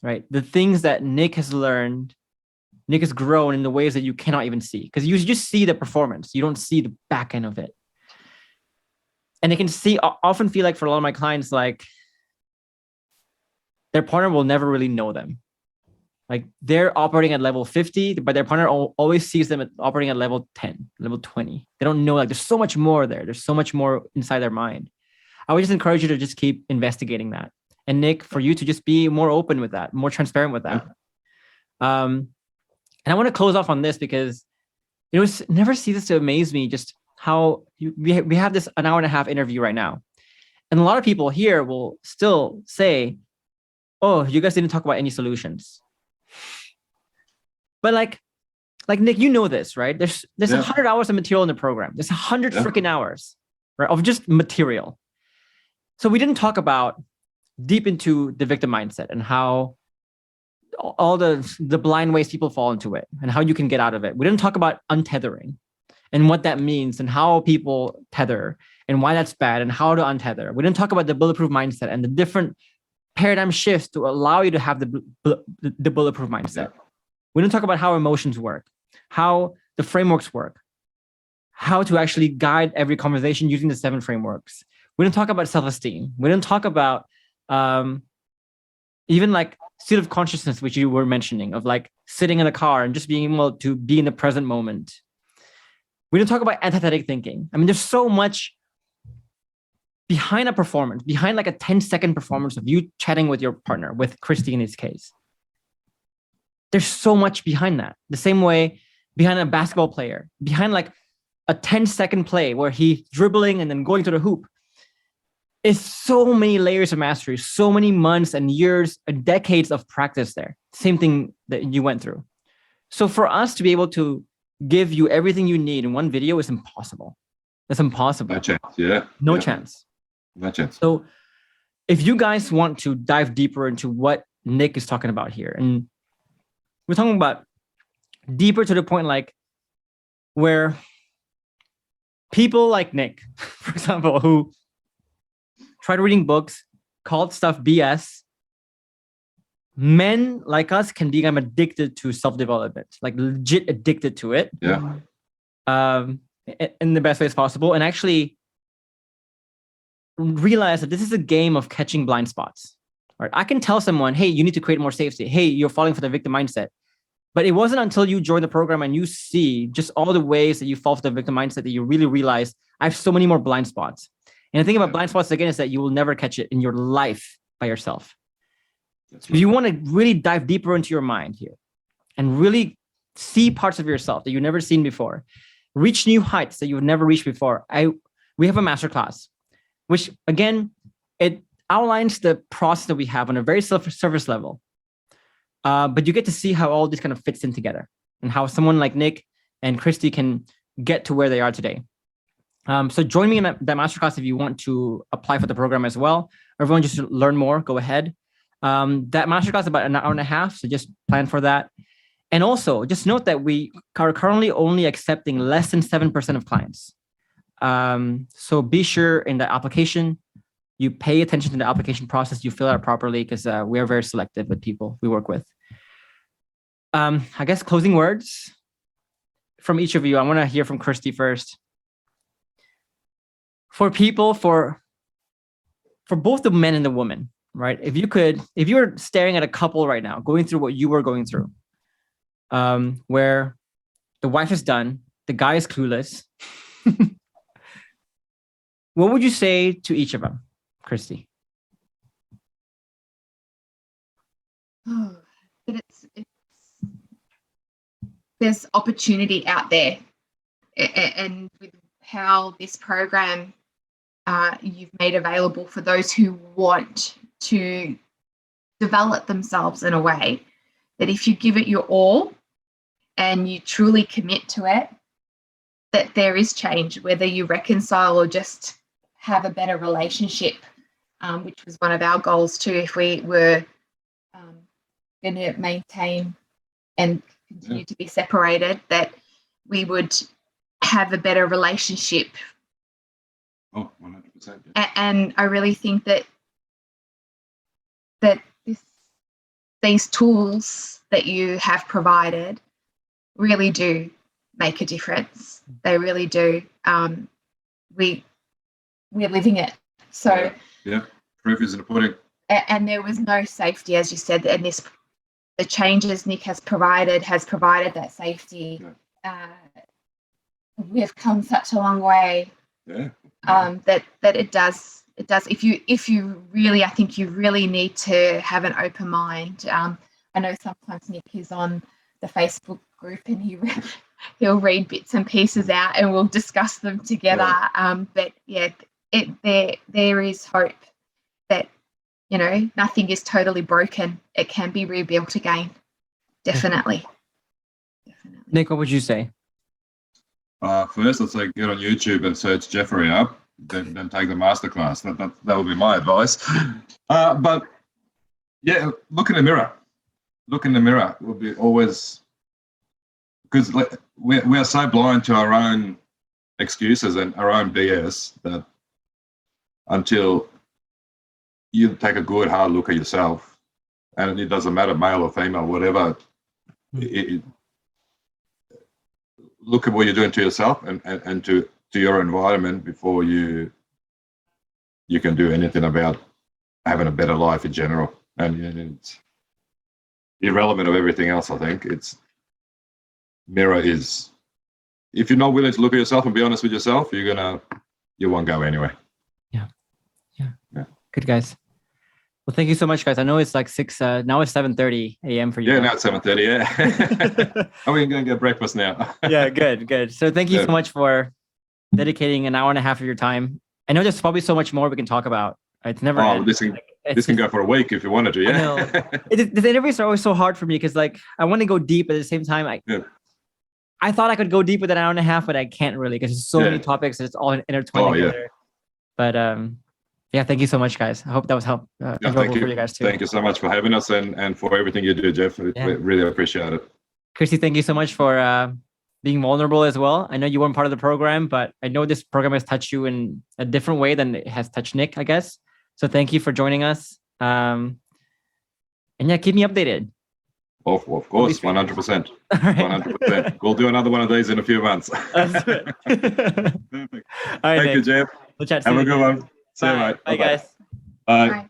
right? The things that Nick has learned, Nick has grown in the ways that you cannot even see, because you just see the performance. You don't see the back end of it. And I often feel like for a lot of my clients, like their partner will never really know them. Like they're operating at level 50, but their partner always sees them operating at level 10, level 20. They don't know, like there's so much more there. There's so much more inside their mind. I would just encourage you to just keep investigating that. And Nick, for you to just be more open with that, more transparent with that. And I want to close off on this because never ceases to amaze me just how we have this an hour and a half interview right now. And a lot of people here will still say, oh, you guys didn't talk about any solutions. But like Nick, this, right? There's 100 hours of material in the program. There's 100 freaking hours, right, of just material. So we didn't talk about deep into the victim mindset and how all the blind ways people fall into it and how you can get out of it. We didn't talk about untethering and what that means and how people tether and why that's bad and how to untether. We didn't talk about the bulletproof mindset and the different paradigm shifts to allow you to have the bulletproof mindset. We didn't talk about how emotions work, how the frameworks work, how to actually guide every conversation using the 7 frameworks. We didn't talk about self-esteem. We didn't talk about even like state of consciousness, which you were mentioning, of like sitting in a car and just being able to be in the present moment. We didn't talk about antithetic thinking. I mean, there's so much behind a performance, behind like a 10-second performance of you chatting with your partner, with Christie in this case. There's so much behind that. The same way behind a basketball player, behind like a 10-second play where he's dribbling and then going to the hoop. It's so many layers of mastery, so many months and years and decades of practice there. Same thing that you went through. So for us to be able to give you everything you need in one video is impossible. It's impossible. No chance. Yeah. No chance. No chance. So if you guys want to dive deeper into what Nick is talking about here, and we're talking about deeper to the point like where people like Nick, for example, who tried reading books, called stuff BS, men like us can become addicted to self-development, like legit addicted to it. Yeah. In the best ways possible, and actually realize that this is a game of catching blind spots. Right? I can tell someone, hey, you need to create more safety. Hey, you're falling for the victim mindset. But it wasn't until you join the program and you see just all the ways that you fall for the victim mindset that you really realize I have so many more blind spots. And the thing about blind spots, again, is that you will never catch it in your life by yourself. So you want to really dive deeper into your mind here and really see parts of yourself that you've never seen before, reach new heights that you've never reached before. We have a masterclass, which again, it outlines the process that we have on a very surface level. But you get to see how all this kind of fits in together and how someone like Nick and Christie can get to where they are today. So join me in that masterclass if you want to apply for the program as well. Or if you want just to learn more, go ahead. That masterclass is about an hour and a half, so just plan for that. And also, just note that we are currently only accepting less than 7% of clients. So be sure in the application, you pay attention to the application process, you fill it out properly, because we are very selective with people we work with. I guess closing words from each of you. I want to hear from Christie first. For people, for both the men and the women, right? If you were staring at a couple right now, going through what you were going through, where the wife is done, the guy is clueless, what would you say to each of them, Christie? Oh, but there's opportunity out there, and with how this program you've made available for those who want to develop themselves in a way that if you give it your all and you truly commit to it, that there is change, whether you reconcile or just have a better relationship, which was one of our goals too. If we were going to maintain and continue to be separated, that we would have a better relationship. Oh, 100%. And I really think that these tools that you have provided really do make a difference. They really do. We're living it. So yeah. Proof is in the pudding. And there was no safety, as you said, and the changes Nick has provided that safety. Yeah. We've come such a long way. Yeah. That it does. If you really, I think you really need to have an open mind. I know sometimes Nick is on the Facebook group and he'll read bits and pieces out and we'll discuss them together. Yeah. But yeah, there is hope that, you know, nothing is totally broken. It can be rebuilt again. Definitely. Nick, what would you say? First, I'd say get on YouTube and search Geoffrey up. Then take the masterclass. That would be my advice. But yeah, look in the mirror. Look in the mirror will be always, because we are so blind to our own excuses and our own BS that until you take a good hard look at yourself, and it doesn't matter male or female, whatever. Look at what you're doing to yourself and to your environment before you can do anything about having a better life in general. And it's irrelevant of everything else. I think mirror is, if you're not willing to look at yourself and be honest with yourself, you won't go anywhere. Yeah. Good, guys. Well, thank you so much, guys. I know it's like 6, now it's 7:30 a.m. for you. Yeah, guys. now it's 7:30, yeah. And we're going to get breakfast now. Yeah, good. So thank you so much for dedicating an hour and a half of your time. I know there's probably so much more we can talk about. It's never end. This can go for a week if you wanted to, yeah. I know. The interviews are always so hard for me because like I want to go deep, but at the same time, I thought I could go deep with an hour and a half, but I can't really because there's so many topics and it's all intertwined together. But yeah, thank you so much, guys. I hope that was helpful for you guys too. Thank you so much for having us and for everything you do, Jeff. We really appreciate it. Christie, thank you so much for being vulnerable as well. I know you weren't part of the program, but I know this program has touched you in a different way than it has touched Nick, I guess. So thank you for joining us. And yeah, keep me updated. Of course, 100%. 100%. We'll do another one of these in a few months. That's it. Perfect. All right, Thank you, Jeff. We'll chat Have soon. a good one. See you, mate. Bye, guys. Bye.